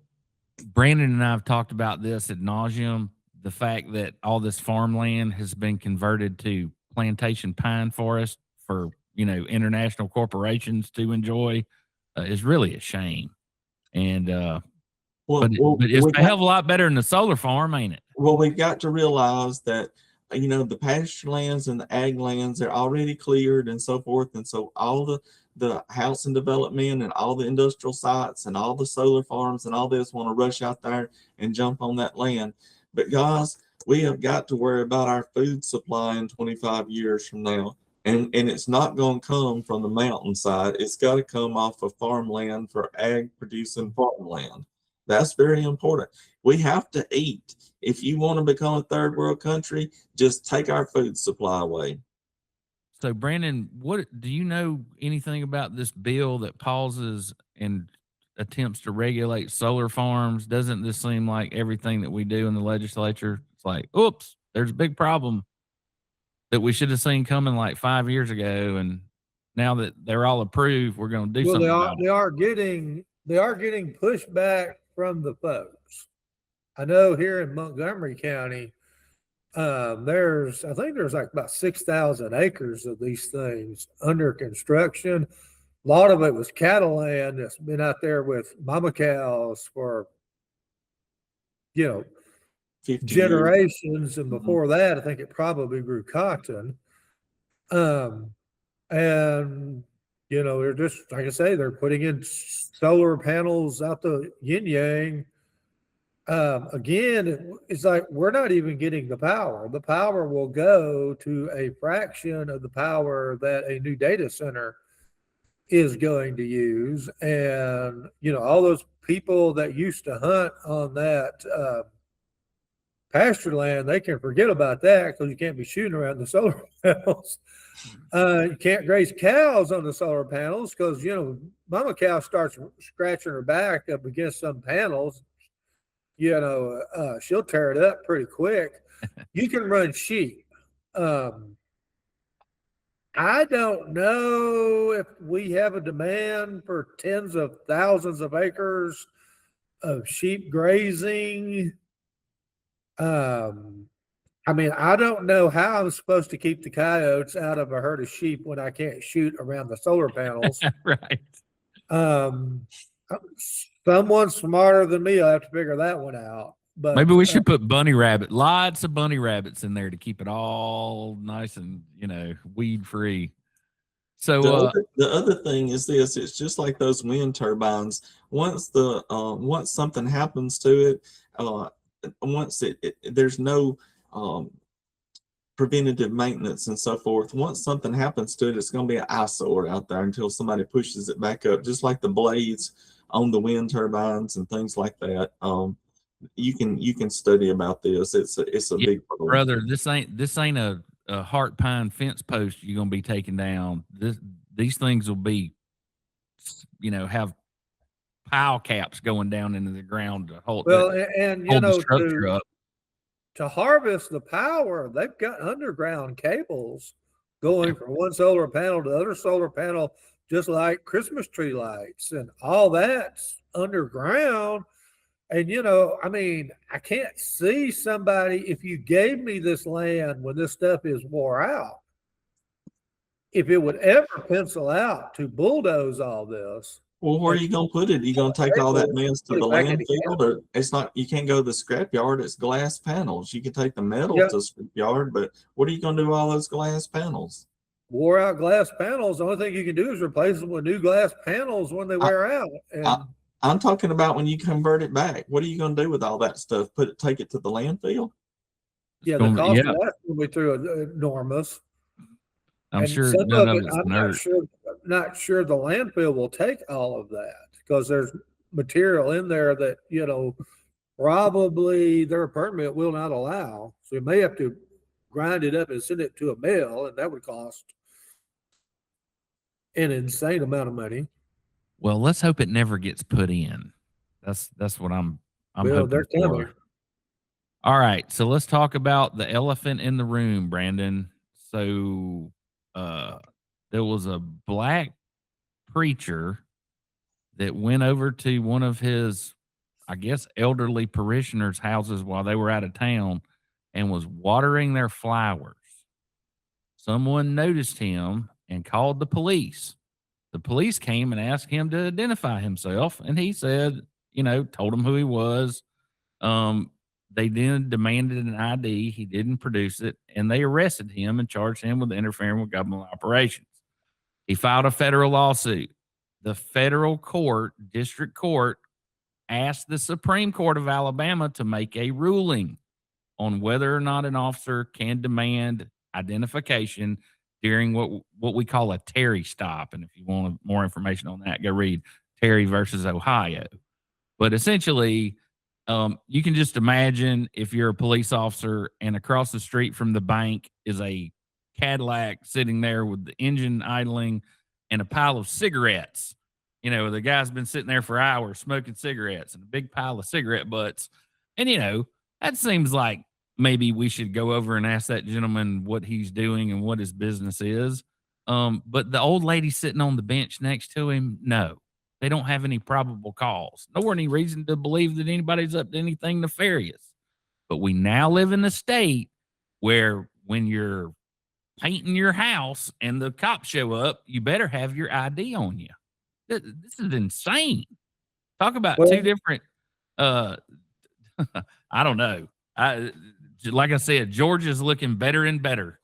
Brandon and I have talked about this ad nauseum, the fact that all this farmland has been converted to plantation pine forest for, international corporations to enjoy, is really a shame. And but it's a hell of a lot better than the solar farm, ain't it? Well, we've got to realize that, the pasture lands and the ag lands, they're already cleared and so forth. And so all the housing development and all the industrial sites and all the solar farms and all this want to rush out there and jump on that land. But guys, we have got to worry about our food supply in 25 years from now. And it's not going to come from the mountainside. It's got to come off of farmland for ag producing farmland. That's very important. We have to eat. If you want to become a third world country, just take our food supply away. So, Brandon, what do you know anything about this bill that pauses and attempts to regulate solar farms? Doesn't this seem like everything that we do in the legislature? It's like, oops, there's a big problem that we should have seen coming like 5 years ago, and now that they're all approved, we're going to do something about it. They are getting pushback from the folks. I know here in Montgomery County, I think there's like about 6,000 acres of these things under construction. A lot of it was cattle land that's been out there with mama cows for, generations. And before that, I think it probably grew cotton. And they're just, like I say, they're putting in solar panels out the yin yang. Again, it's like we're not even getting the power. The power will go to a fraction of the power that a new data center is going to use. And, all those people that used to hunt on that pasture land, they can forget about that, because you can't be shooting around the solar panels. You can't graze cows on the solar panels, because, mama cow starts scratching her back up against some panels. She'll tear it up pretty quick. You can run sheep. I don't know if we have a demand for tens of thousands of acres of sheep grazing. I don't know how I'm supposed to keep the coyotes out of a herd of sheep when I can't shoot around the solar panels. Right. Someone smarter than me will have to figure that one out. But maybe we should put lots of bunny rabbits in there to keep it all nice and, weed free. So the other thing is this: it's just like those wind turbines. Once something happens to it, there's no preventative maintenance and so forth. Once something happens to it, it's going to be an eyesore out there until somebody pushes it back up. Just like the blades on the wind turbines and things like that. You can study about this. It's a big problem. Brother. This ain't a heart pine fence post you're gonna be taking down. These things will be, have pile caps going down into the ground to hold. The structure up. To harvest the power, they've got underground cables going from one solar panel to the other solar panel, just like Christmas tree lights, and all that's underground. And, I can't see somebody, if you gave me this land when this stuff is wore out, if it would ever pencil out to bulldoze all this, Well, where are you gonna put it? You gonna take all that mess to put the it back in the landfill, or it's not? You can't go to the scrapyard. It's glass panels. You can take the metal Yeah. to the scrapyard, but what are you gonna do with all those glass panels? wore out glass panels, the only thing you can do is replace them with new glass panels when they wear out. And I'm talking about when you convert it back. What are you gonna do with all that stuff? Take it to the landfill? yeah, the cost Yeah, of that's going to be through enormous. I'm And sure some none of of it, it's I'm gonna hurt. not sure the landfill will take all of that because there's material in there that, probably their permit will not allow. So you may have to grind it up and send it to a mill, and that would cost an insane amount of money. Well, let's hope it never gets put in. That's what I'm Well, hoping they're coming. for. All right, so let's talk about the elephant in the room, Brandon. So, there was a black preacher that went over to one of his, I guess, elderly parishioners' houses while they were out of town and was watering their flowers. Someone noticed him and called the police. The police came and asked him to identify himself, and he said, told them who he was. They then demanded an ID. He didn't produce it, and they arrested him and charged him with interfering with government operations. He filed a federal lawsuit. The federal court, district court, asked the Supreme Court of Alabama to make a ruling on whether or not an officer can demand identification during what we call a Terry stop. And if you want more information on that, go read Terry versus Ohio. But essentially, you can just imagine if you're a police officer and across the street from the bank is a Cadillac sitting there with the engine idling and a pile of cigarettes. The guy's been sitting there for hours smoking cigarettes and a big pile of cigarette butts. And, that seems like maybe we should go over and ask that gentleman what he's doing and what his business is. But the old lady sitting on the bench next to him, no, they don't have any probable cause, nor any reason to believe that anybody's up to anything nefarious. But we now live in a state where when you're painting your house and the cops show up, you better have your ID on you. This is insane. Talk about two different, I don't know. Like I said, Georgia's looking better and better.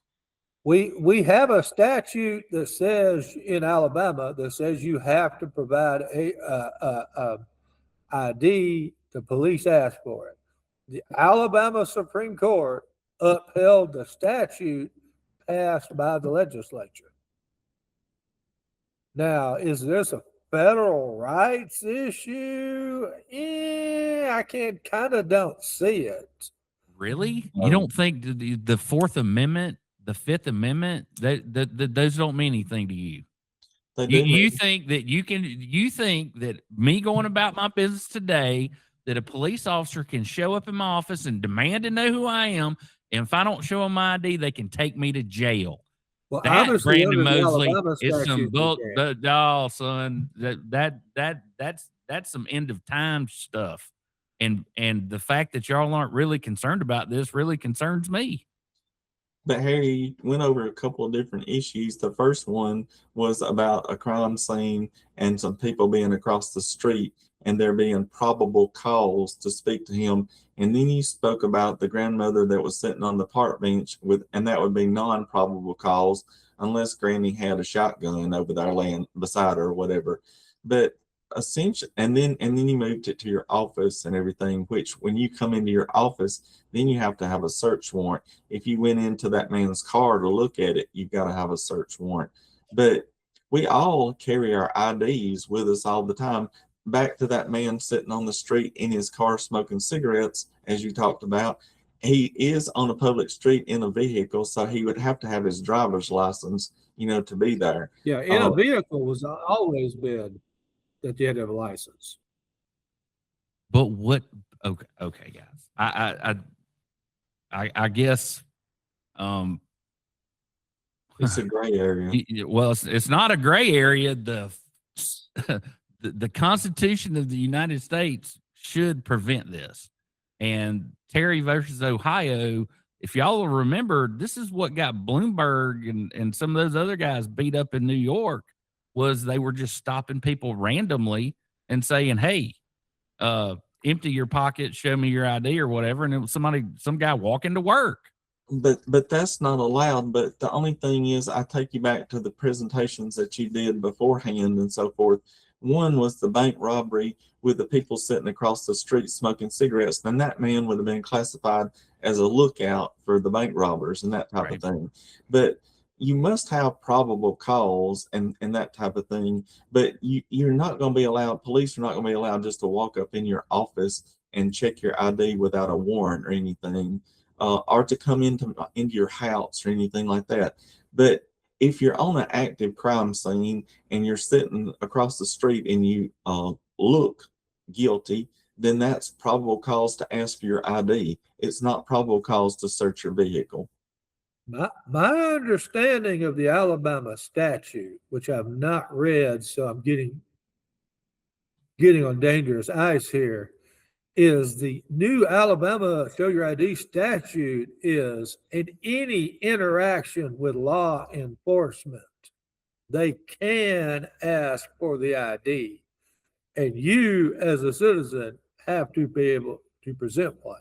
We have a statute that says in Alabama that says you have to provide a ID. The police ask for it. The Alabama Supreme Court upheld the statute passed by the legislature. Now, is this a federal rights issue? I don't see it. Really? You don't think the Fourth Amendment, the Fifth Amendment, that those don't mean anything to you? You think that you think that me going about my business today, that a police officer can show up in my office and demand to know who I am, and if I don't show them my ID, they can take me to jail. Well, That, obviously, Brandon under the Mosley, Alabama is some statute, book. you can. Oh, son, that's some end of time stuff. And the fact that y'all aren't really concerned about this really concerns me. But Harry went over a couple of different issues. The first one was about a crime scene and some people being across the street and there being probable cause to speak to him. And then you spoke about the grandmother that was sitting on the park bench and that would be non-probable cause unless Granny had a shotgun over there laying beside her or whatever. But essentially, and then you moved it to your office and everything, which when you come into your office, then you have to have a search warrant. If you went into that man's car to look at it, you've got to have a search warrant. But we all carry our IDs with us all the time. Back to that man sitting on the street in his car smoking cigarettes, as you talked about, he is on a public street in a vehicle, so he would have to have his driver's license, to be there. Yeah, in a vehicle was always been that you had to have a license. But what? Okay, guys. I guess. It's a gray area. Well, it's not a gray area. The Constitution of the United States should prevent this. And Terry versus Ohio if y'all will remember, this is what got Bloomberg and some of those other guys beat up in New York, was they were just stopping people randomly and saying, hey, empty your pocket, show me your ID or whatever. And it was some guy walking to work. But that's not allowed. But the only thing is, I take you back to the presentations that you did beforehand and so forth. One was the bank robbery with the people sitting across the street smoking cigarettes. Then that man would have been classified as a lookout for the bank robbers and that type of thing. But you must have probable cause and that type of thing. But you're not going to be allowed, police are not going to be allowed just to walk up in your office and check your ID without a warrant or anything, or to come into your house or anything like that. But if you're on an active crime scene and you're sitting across the street and you look guilty, then that's probable cause to ask for your ID. It's not probable cause to search your vehicle. My understanding of the Alabama statute, which I've not read, so I'm getting on dangerous ice here, is the new Alabama Show Your ID statute is in any interaction with law enforcement, they can ask for the ID. And you, as a citizen, have to be able to present one.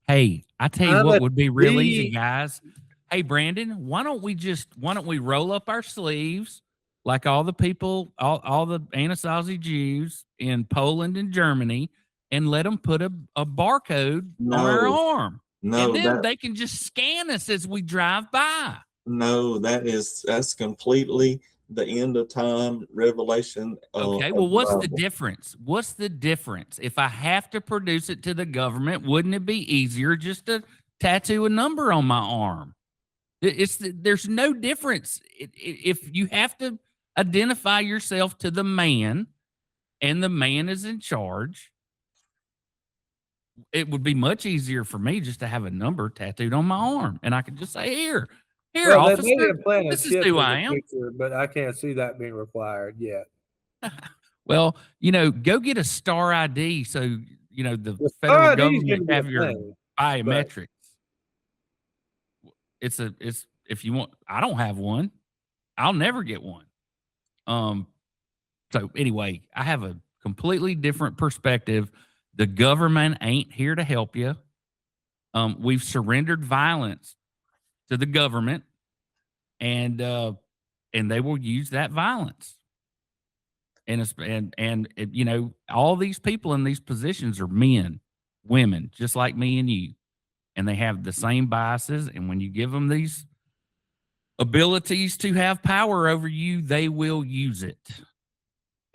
Hey, I tell you what would be real easy, guys. Hey, Brandon, why don't we roll up our sleeves like all the people, all the Anasazi Jews in Poland and Germany, and let them put a barcode on our arm. No, and then they can just scan us as we drive by. No, that's completely the end of time revelation. Okay, well, what's the difference? What's the difference? If I have to produce it to the government, wouldn't it be easier just to tattoo a number on my arm? There's no difference. If you have to identify yourself to the man and the man is in charge, it would be much easier for me just to have a number tattooed on my arm, and I could just say, here, well, officer, this is who I am. Picture, but I can't see that being required yet. Well, go get a star ID so, the federal government have your biometrics. It's if you want, I don't have one. I'll never get one. So anyway, I have a completely different perspective. The government ain't here to help you. We've surrendered violence to the government, and they will use that violence. And all these people in these positions are men, women, just like me and you, and they have the same biases. And when you give them these abilities to have power over you, they will use it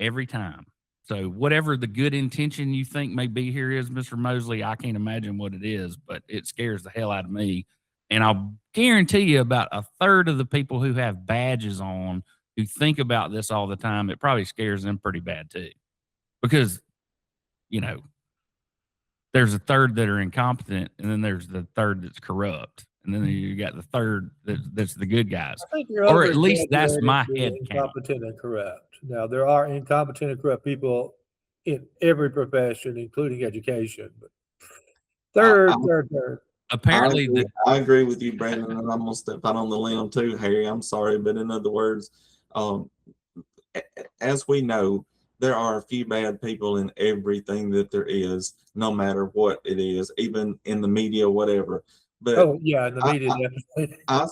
every time. So whatever the good intention you think may be here is, Mr. Mosley, I can't imagine what it is, but it scares the hell out of me. And I'll guarantee you about a third of the people who have badges on who think about this all the time, it probably scares them pretty bad too. Because, there's a third that are incompetent, and then there's the third that's corrupt. And then you got the third that's the good guys. Or at least that's my head count. Incompetent and corrupt. Now, there are incompetent and corrupt people in every profession, including education. But third. Apparently, I agree with you, Brandon, and I'm going to step out on the limb too, Harry. I'm sorry, but in other words, as we know, there are a few bad people in everything that there is, no matter what it is, even in the media, whatever. But in the media, definitely. I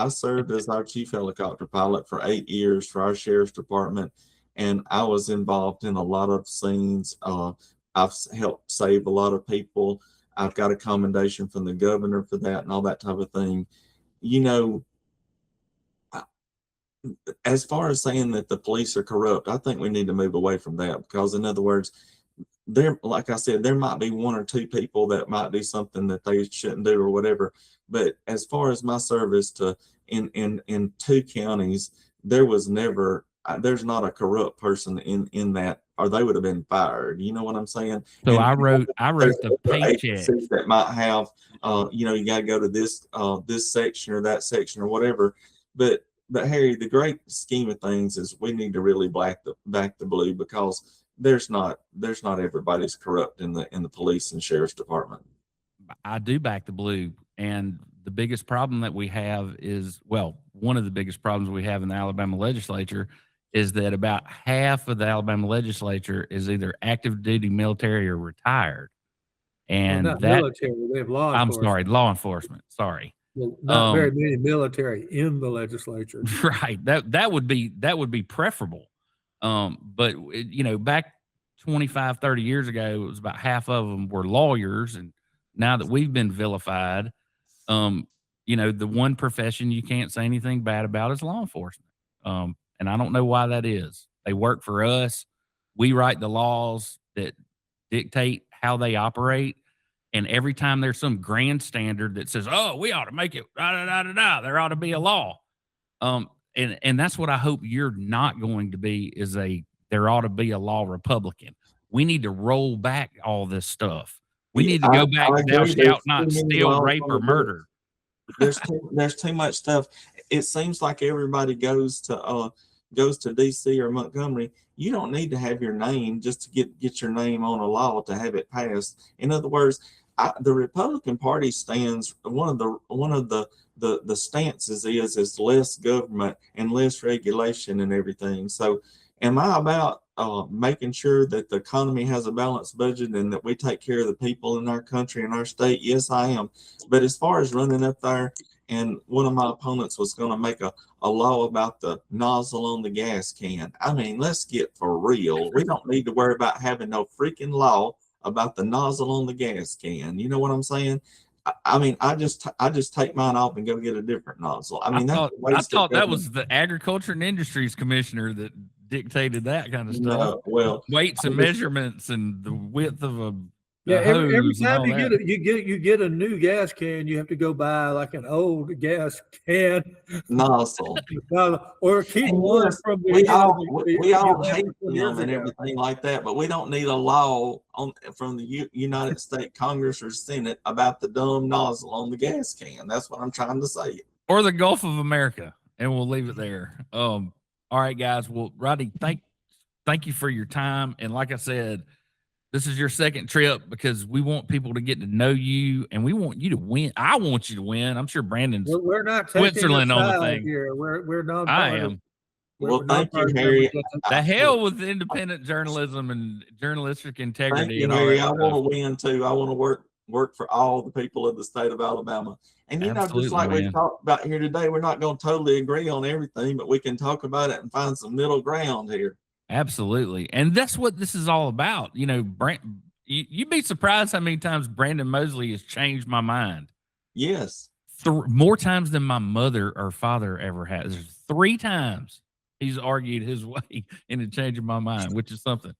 served as our chief helicopter pilot for 8 years for our sheriff's department, and I was involved in a lot of scenes. I've helped save a lot of people. I've got a commendation from the governor for that and all that type of thing. As far as saying that the police are corrupt, I think we need to move away from that, because in other words, like I said, there might be one or two people that might do something that they shouldn't do or whatever. But as far as my service in 2 counties, there's not a corrupt person in that, or they would have been fired. You know what I'm saying? So I wrote the paycheck that might have, you got to go to this section or that section or whatever. But Harry, the great scheme of things is we need to really back the blue, because there's not everybody's corrupt in the police and sheriff's department. I do back the blue. And the biggest problem that we have is, well, one of the biggest problems we have in the Alabama legislature is that about half of the Alabama legislature is either active duty military or retired. Well, And not that, military, they have law I'm enforcement. sorry, law enforcement. Sorry. Well, not very many military in the legislature. Right. That would be preferable. But you know, back 25, 30 years ago, it was about half of them were lawyers. And now that we've been vilified, you know, the one profession you can't say anything bad about is law enforcement. And I don't know why that is. They work for us. We write the laws that dictate how they operate. And every time there's some grand standard that says, oh, we ought to make it, there ought to be a law. And that's what I hope you're not going to be, is there ought to be a law Republican. We need to roll back all this stuff. We need to go back to thou shalt not steal, rape, or murder. There's too much stuff. It seems like everybody goes to DC or Montgomery. You don't need to have your name just to get your name on a law to have it passed. In other words, the Republican Party stands, one of the stances is less government and less regulation and everything. So am I about making sure that the economy has a balanced budget and that we take care of the people in our country and our state? Yes, I am. But as far as running up there, and one of my opponents was going to make a law about the nozzle on the gas can. I mean, let's get for real. We don't need to worry about having no freaking law about the nozzle on the gas can. You know what I'm saying? I mean, I just take mine off and go get a different nozzle. I mean, I thought that was the Agriculture and Industries Commissioner that dictated that kind of stuff. No, well, weights and measurements and the width of a every time you get a new gas can, you have to go buy like an old gas can nozzle, or keep one from the. We all hate them and everything like that, but we don't need a law from the United States Congress or Senate about the dumb nozzle on the gas can. That's what I'm trying to say. Or the Gulf of America, and we'll leave it there. All right, guys. Well, Rodney, thank you for your time, and like I said, this is your second trip because we want people to get to know you, and we want you to win. I want you to win. I'm sure Brandon's. We're not taking Switzerland on the thing here. We're not. I am. Well, thank you, Harry. The hell with independent journalism and journalistic integrity. Thank you, Harry. I want to win too. I want to work for all the people of the state of Alabama. And Absolutely, just like man. we talked about here today, we're not going to totally agree on everything, but we can talk about it and find some middle ground here. Absolutely. And that's what this is all about. You know, you'd be surprised how many times Brandon Mosley has changed my mind. Yes. More times than my mother or father ever has. There's 3 times he's argued his way into changing my mind, which is something.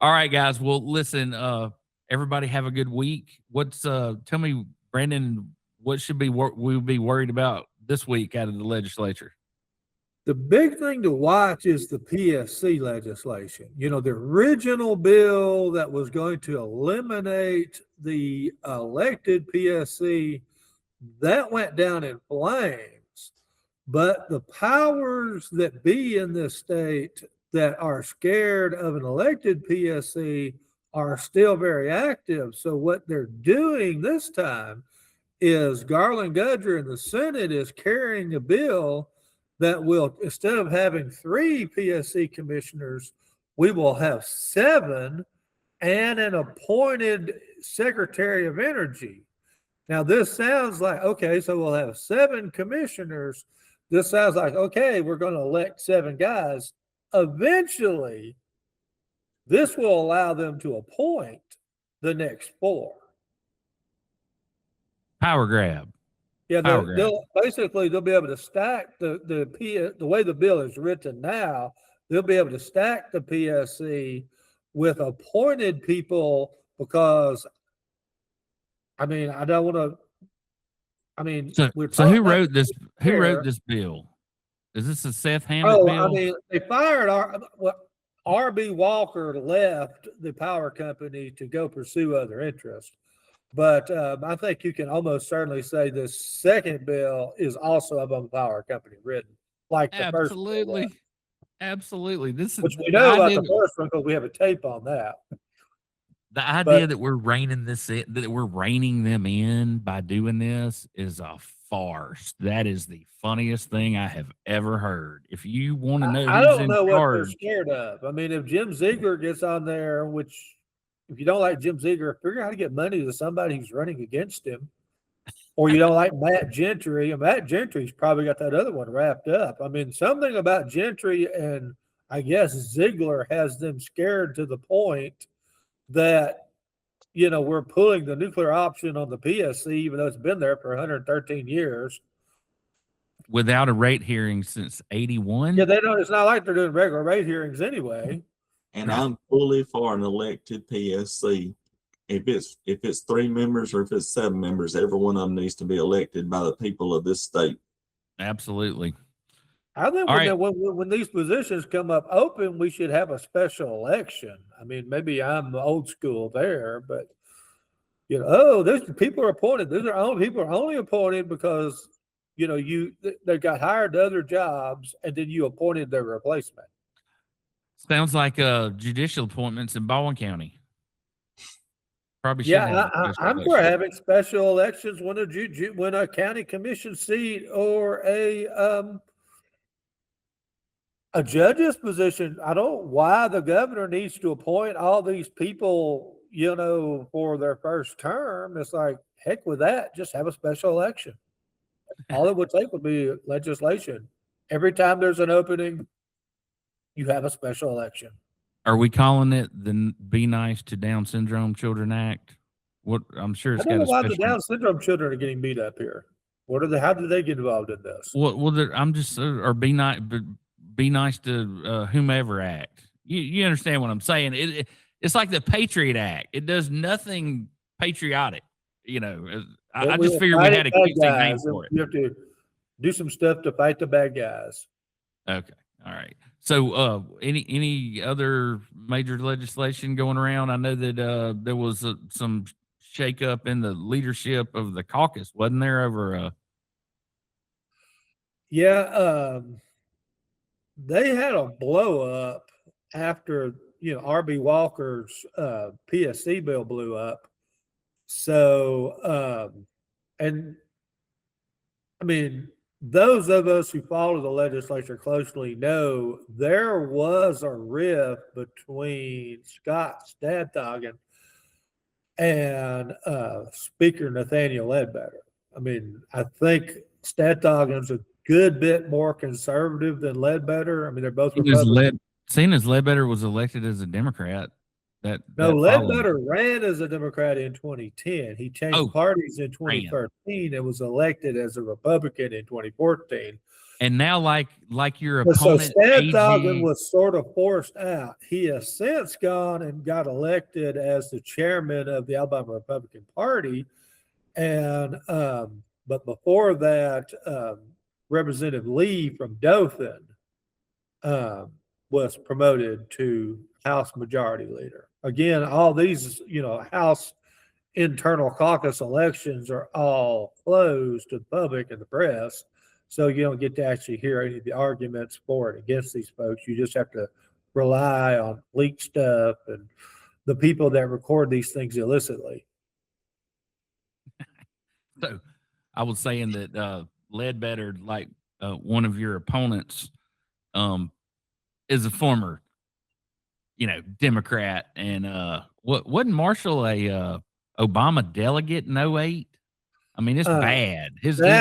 All right, guys. Well, listen, everybody have a good week. Tell me, Brandon, what should we'll be worried about this week out of the legislature? The big thing to watch is the PSC legislation. You know, the original bill that was going to eliminate the elected PSC, that went down in flames. But the powers that be in this state that are scared of an elected PSC are still very active. So what they're doing this time is Garland Gudger in the Senate is carrying a bill that will, instead of having 3 PSC commissioners, we will have 7 and an appointed Secretary of Energy. Now, this sounds like, okay, so we'll have 7 commissioners. This sounds like, okay, we're going to elect 7 guys. Eventually, this will allow them to appoint the next 4. Power grab. Yeah, they'll be able to stack the way the bill is written now. They'll be able to stack the PSC with appointed people because, I mean, I don't want to. I mean, so who wrote this? Who wrote this bill? Is this a Seth Hammond bill? I mean, they fired R.B. Walker left the power company to go pursue other interests. But I think you can almost certainly say this second bill is also of a power company written, like the first bill. Absolutely. This is which we know about the first one because we have a tape on that. The idea that we're reining them in by doing this is a farce. That is the funniest thing I have ever heard. If you want to know I who's don't in know what they're charge, scared of. I mean, if Jim Ziegler gets on there, which if you don't like Jim Ziegler, figure out how to get money to somebody who's running against him. Or you don't like Matt Gentry, and Matt Gentry's probably got that other one wrapped up. I mean, something about Gentry and I guess Ziegler has them scared to the point that, we're pulling the nuclear option on the PSC, even though it's been there for 113 years. without a rate hearing since 81. Yeah, they don't. It's not like they're doing regular rate hearings anyway. And I'm fully for an elected PSC. If it's 3 members or if it's 7 members, every one of them needs to be elected by the people of this state. Absolutely. I think when these positions come up open, we should have a special election. I mean, maybe I'm old school there, but these people are appointed. People are only appointed because they got hired to other jobs, and then you appointed their replacement. Sounds like judicial appointments in Baldwin County. Probably should have I'm for having special elections when a county commission seat or a judge's position. I don't why the governor needs to appoint all these people, for their first term. It's like, heck with that. Just have a special election. All it would take would be legislation. Every time there's an opening, you have a special election. Are we calling it the Be Nice to Down Syndrome Children Act? What I'm sure it's I don't got know why a the special. Down syndrome children are getting beat up here. How did they get involved in this? Well, I'm just or be nice to whomever act. You understand what I'm saying? It's like the Patriot Act. It does nothing patriotic. I just figured we had a cutesy name for it. You have to do some stuff to fight the bad guys. Okay. All right. So, any other major legislation going around? I know that there was some shakeup in the leadership of the caucus, wasn't there? Over Yeah, they had a blow up after R.B. Walker's PSC bill blew up. So, and I mean, those of us who follow the legislature closely know there was a rift between Scott Stadthagen and Speaker Nathaniel Ledbetter. I mean, I think Stadthagen's a good bit more conservative than Ledbetter. I mean, they're both Republicans. Seeing as Ledbetter was elected as a Democrat, Ledbetter ran as a Democrat in 2010. He changed parties in 2013 and was elected as a Republican in 2014. And now, like your opponent, so Stadthagen was sort of forced out. He has since gone and got elected as the chairman of the Alabama Republican Party, and but before that, Representative Lee from Dothan was promoted to House Majority Leader. Again, all these, House internal caucus elections are all closed to the public and the press. So you don't get to actually hear any of the arguments for and against these folks. You just have to rely on leaked stuff and the people that record these things illicitly. So I was saying that Ledbetter, like one of your opponents, is a former Democrat, and wasn't Marshall a Obama delegate in 08? I mean, it's bad. That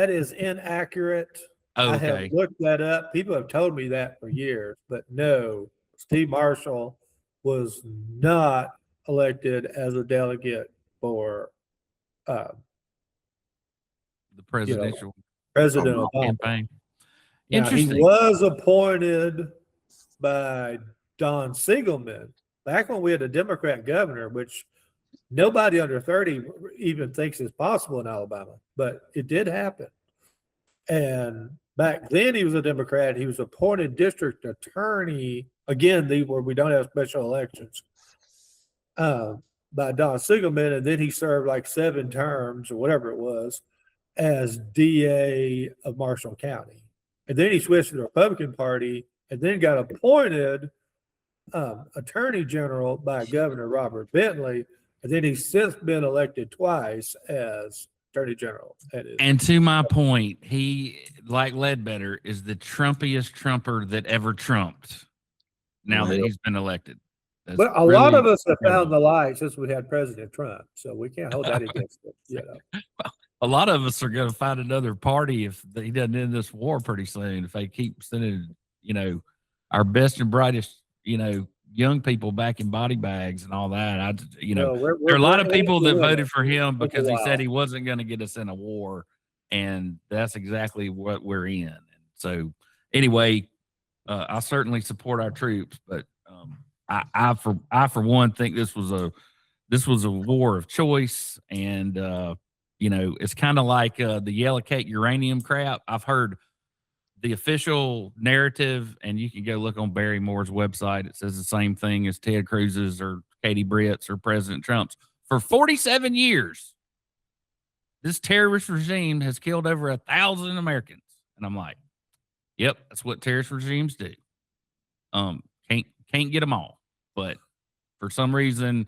is inaccurate. Okay. I have looked that up. People have told me that for years, but no, Steve Marshall was not elected as a delegate for the presidential President Obama campaign. Now, Interesting. he was appointed by Don Siegelman back when we had a Democrat governor, which nobody under 30 even thinks is possible in Alabama, but it did happen. And back then he was a Democrat. He was appointed district attorney, again, where we don't have special elections, by Don Siegelman. And then he served like 7 terms or whatever it was as DA of Marshall County. And then he switched to the Republican Party and then got appointed attorney general by Governor Robert Bentley, and then he's since been elected twice as attorney general. And to my point, he, like Ledbetter, is the Trumpiest Trumper that ever trumped. Now that he's been elected. That's but a lot of us have found the light since we had President Trump, so we can't hold that against it. You know, a lot of us are going to find another party if he doesn't end this war pretty soon. If they keep sending, you know, our best and brightest, you know, young people back in body bags and all that. You know, there are a lot of people that voted for him because he said he wasn't going to get us in a war, and that's exactly what we're in. And so, anyway, I certainly support our troops, but I for one think this was a war of choice, and you know, it's kind of like the yellow cake uranium crap. I've heard the official narrative, and you can go look on Barry Moore's website. It says the same thing as Ted Cruz's or Katie Britt's or President Trump's. For 47 years, this terrorist regime has killed over 1,000 Americans, and I'm like, yep, that's what terrorist regimes do. Can't get them all, but for some reason,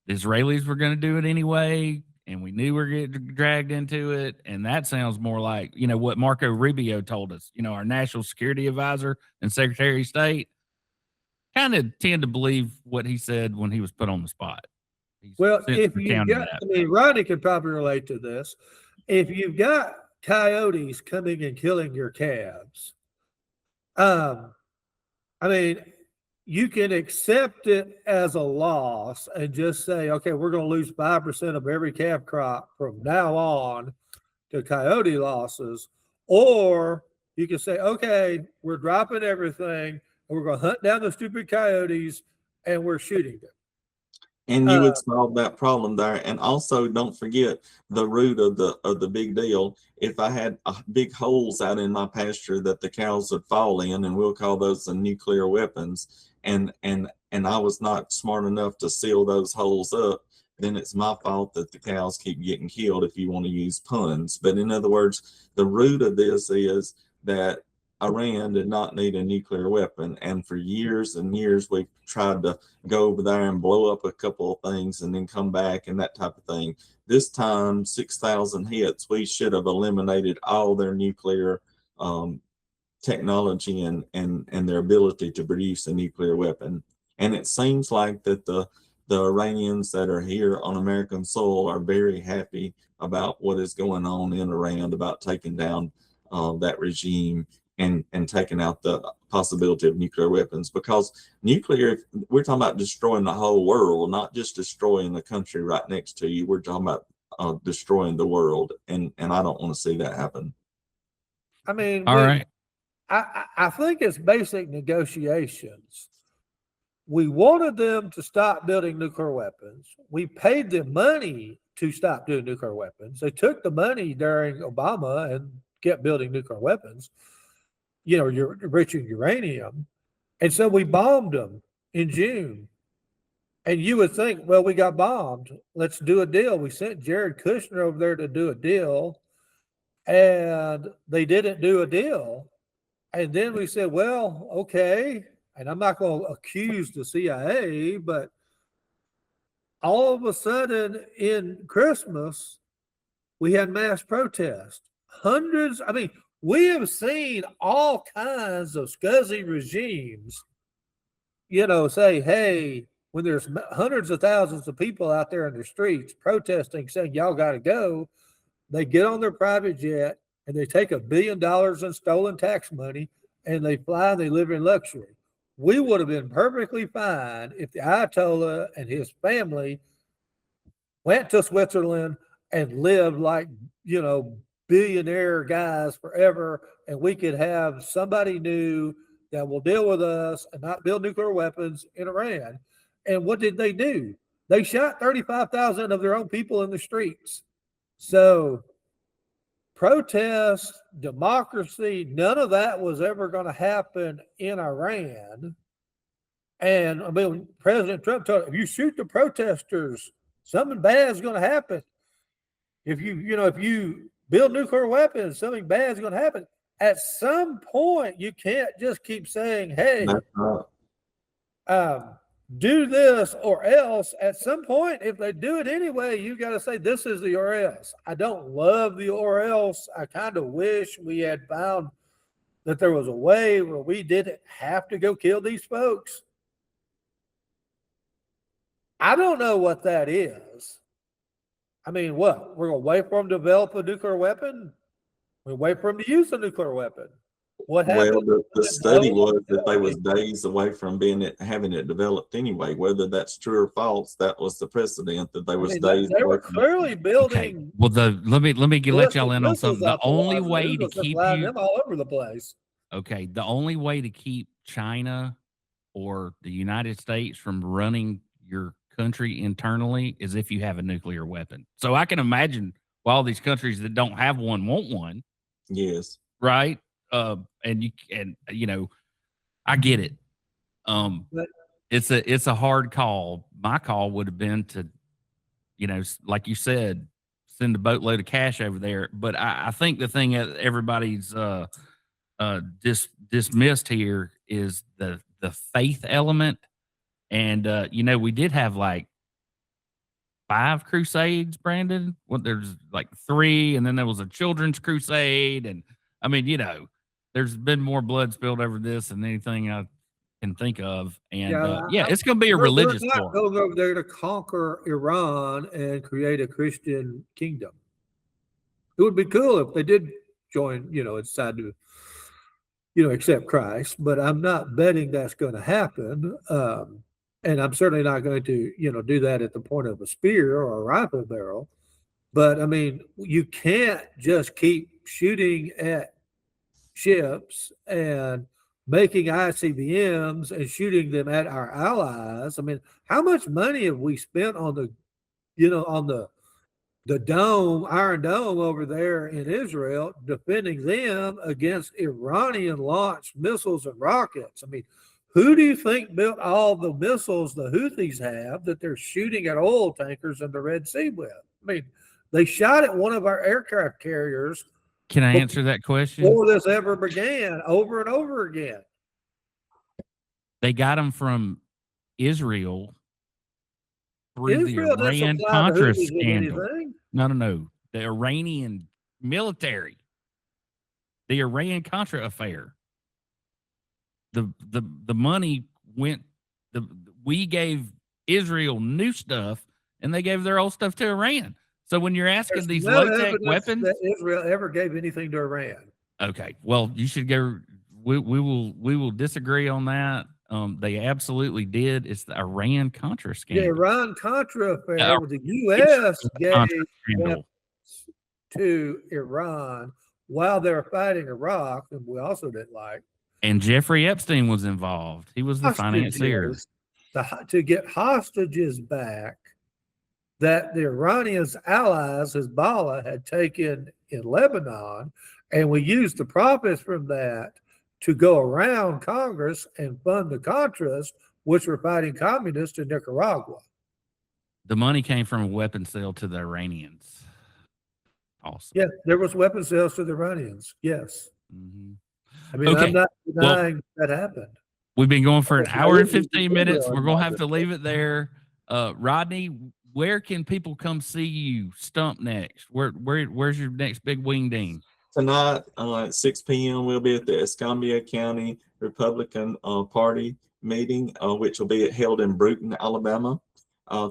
the Israelis were going to do it anyway, and we knew we were getting dragged into it. And that sounds more like, you know, what Marco Rubio told us, you know, our national security advisor and Secretary of State. Kind of tend to believe what he said when he was put on the spot. Well, if you got, I mean, Rodney could probably relate to this. If you've got coyotes coming and killing your calves, I mean, you can accept it as a loss and just say, okay, we're going to lose 5% of every calf crop from now on to coyote losses. Or you can say, okay, we're dropping everything and we're going to hunt down the stupid coyotes and we're shooting them. And you would solve that problem there. And also don't forget the root of the big deal. If I had big holes out in my pasture that the cows would fall in, and we'll call those the nuclear weapons, and I was not smart enough to seal those holes up, then it's my fault that the cows keep getting killed, if you want to use puns. But in other words, the root of this is that Iran did not need a nuclear weapon, and for years and years we've tried to go over there and blow up a couple of things and then come back and that type of thing. This time, 6,000 hits, we should have eliminated all their nuclear technology and their ability to produce a nuclear weapon. And it seems like that the Iranians that are here on American soil are very happy about what is going on in Iran, about taking down that regime and taking out the possibility of nuclear weapons. Because nuclear, we're talking about destroying the whole world, not just destroying the country right next to you. We're talking about destroying the world, and I don't want to see that happen. I mean, all right. I think it's basic negotiations. We wanted them to stop building nuclear weapons. We paid them money to stop doing nuclear weapons. They took the money during Obama and kept building nuclear weapons. You know, you're enriching uranium. And so we bombed them in June. And you would think, well, we got bombed. Let's do a deal. We sent Jared Kushner over there to do a deal, and they didn't do a deal. And then we said, well, okay. And I'm not going to accuse the CIA, but all of a sudden in Christmas, we had mass protests. Hundreds, I mean, we have seen all kinds of scuzzy regimes, you know, say, hey, when there's hundreds of thousands of people out there in the streets protesting, saying, y'all got to go, they get on their private jet and they take $1 billion in stolen tax money and they fly and they live in luxury. We would have been perfectly fine if the Ayatollah and his family went to Switzerland and lived like, you know, billionaire guys forever, and we could have somebody new that will deal with us and not build nuclear weapons in Iran. And what did they do? They shot 35,000 of their own people in the streets. So protests, democracy, none of that was ever going to happen in Iran. And I mean, President Trump told, if you shoot the protesters, something bad is going to happen. If you build nuclear weapons, something bad is going to happen. At some point, you can't just keep saying, hey, do this or else. At some point, if they do it anyway, you got to say this is the or else. I don't love the or else. I kind of wish we had found that there was a way where we didn't have to go kill these folks. I don't know what that is. I mean, what? We're going to wait for them to develop a nuclear weapon? We wait for them to use a nuclear weapon. What happened? Well, the study was that they was days away from having it developed anyway. Whether that's true or false, that was the precedent that they was days they away were from. clearly building. Okay. Well, let me let y'all in on something. The only wazoo, way to keep you them all over the place. okay, the only way to keep China or the United States from running your country internally is if you have a nuclear weapon. So I can imagine why all these countries that don't have one want one. Yes. Right. And you know, I get it. But It's a hard call. My call would have been to, you know, like you said, send a boatload of cash over there. But I think the thing that everybody's dismissed here is the faith element. And you know, we did have like 5 crusades, Brandon. Well, there's like 3, and then there was a children's crusade, and I mean, you know, there's been more blood spilled over this than anything I can think of. And it's going to be a religious we're not war. going over there to conquer Iran and create a Christian kingdom. It would be cool if they did join, you know, decide to, you know, accept Christ, but I'm not betting that's going to happen. And I'm certainly not going to, you know, do that at the point of a spear or a rifle barrel. But I mean, you can't just keep shooting at ships and making ICBMs and shooting them at our allies. I mean, how much money have we spent on the, you know, on the dome, Iron Dome over there in Israel, defending them against Iranian launched missiles and rockets? I mean, who do you think built all the missiles the Houthis have that they're shooting at oil tankers in the Red Sea with? I mean, they shot at one of our aircraft carriers. Can I answer that question? Before this ever began, over and over again. They got them from Israel through the Iran-Contra scandal. No. The Iranian military. The Iran-Contra affair. The money went. We gave Israel new stuff, and they gave their old stuff to Iran. So when you're asking these low-tech weapons, that Israel ever gave anything to Iran. Okay, well, you should go. We will disagree on that. They absolutely did. It's the Iran-Contra scandal. The Iran-Contra affair, the U.S. gave weapons to Iran while they were fighting Iraq, and we also didn't like. And Jeffrey Epstein was involved. He was the financier. To get hostages back that the Iranians' allies, Hezbollah, had taken in Lebanon, and we used the profits from that to go around Congress and fund the Contras, which were fighting communists in Nicaragua. The money came from a weapon sale to the Iranians. Awesome. Yeah, there was weapon sales to the Iranians. Yes. Mm-hmm. I mean, I'm not denying that happened. We've been going for an hour and 15 minutes. We're going to have to leave it there. Rodney, where can people come see you stump next? Where's your next big wing ding? Tonight at 6 p.m. we'll be at the Escambia County Republican Party meeting, which will be held in Bruton, Alabama.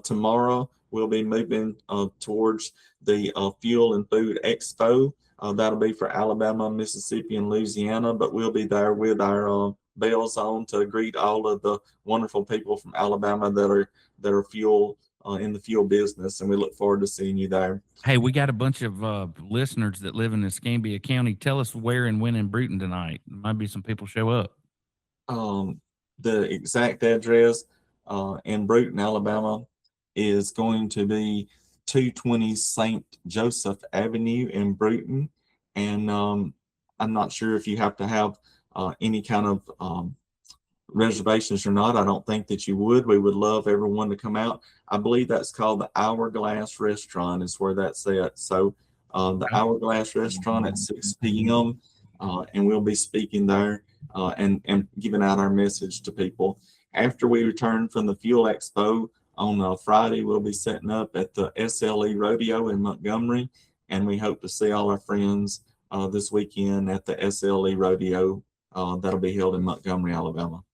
Tomorrow we'll be moving towards the Fuel and Food Expo. That'll be for Alabama, Mississippi, and Louisiana, but we'll be there with our bells on to greet all of the wonderful people from Alabama that are fuel in the fuel business, and we look forward to seeing you there. Hey, we got a bunch of listeners that live in Escambia County. Tell us where and when in Bruton tonight. There might be some people show up. The exact address in Bruton, Alabama is going to be 220 St. Joseph Avenue in Bruton. And I'm not sure if you have to have any kind of reservations or not. I don't think that you would. We would love everyone to come out. I believe that's called the Hourglass Restaurant is where that's at. So the Hourglass Restaurant at 6 p.m. And we'll be speaking there and giving out our message to people. After we return from the Fuel Expo on Friday, we'll be setting up at the SLE Rodeo in Montgomery, and we hope to see all our friends this weekend at the SLE Rodeo that'll be held in Montgomery, Alabama.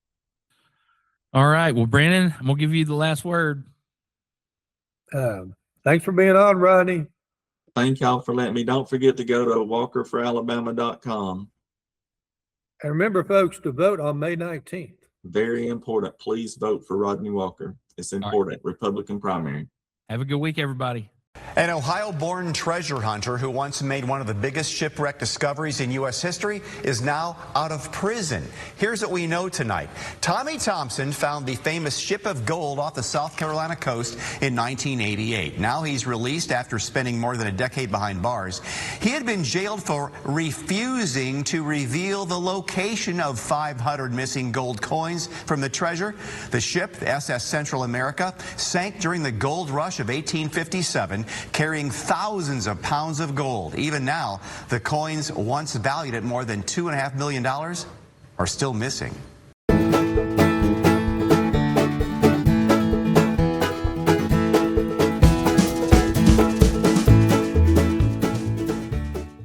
All right. Well, Brandon, I'm going to give you the last word. Thanks for being on, Rodney. Thank y'all for letting me. Don't forget to go to walkerforalabama.com. And remember, folks, to vote on May 19th. Very important. Please vote for Rodney Walker. It's important. Right. Republican primary. Have a good week, everybody. An Ohio-born treasure hunter who once made one of the biggest shipwreck discoveries in U.S. history is now out of prison. Here's what we know tonight. Tommy Thompson found the famous ship of gold off the South Carolina coast in 1988. Now he's released after spending more than a decade behind bars. He had been jailed for refusing to reveal the location of 500 missing gold coins from the treasure. The ship, the SS Central America, sank during the gold rush of 1857. Carrying thousands of pounds of gold. Even now, the coins once valued at more than $2.5 million are still missing.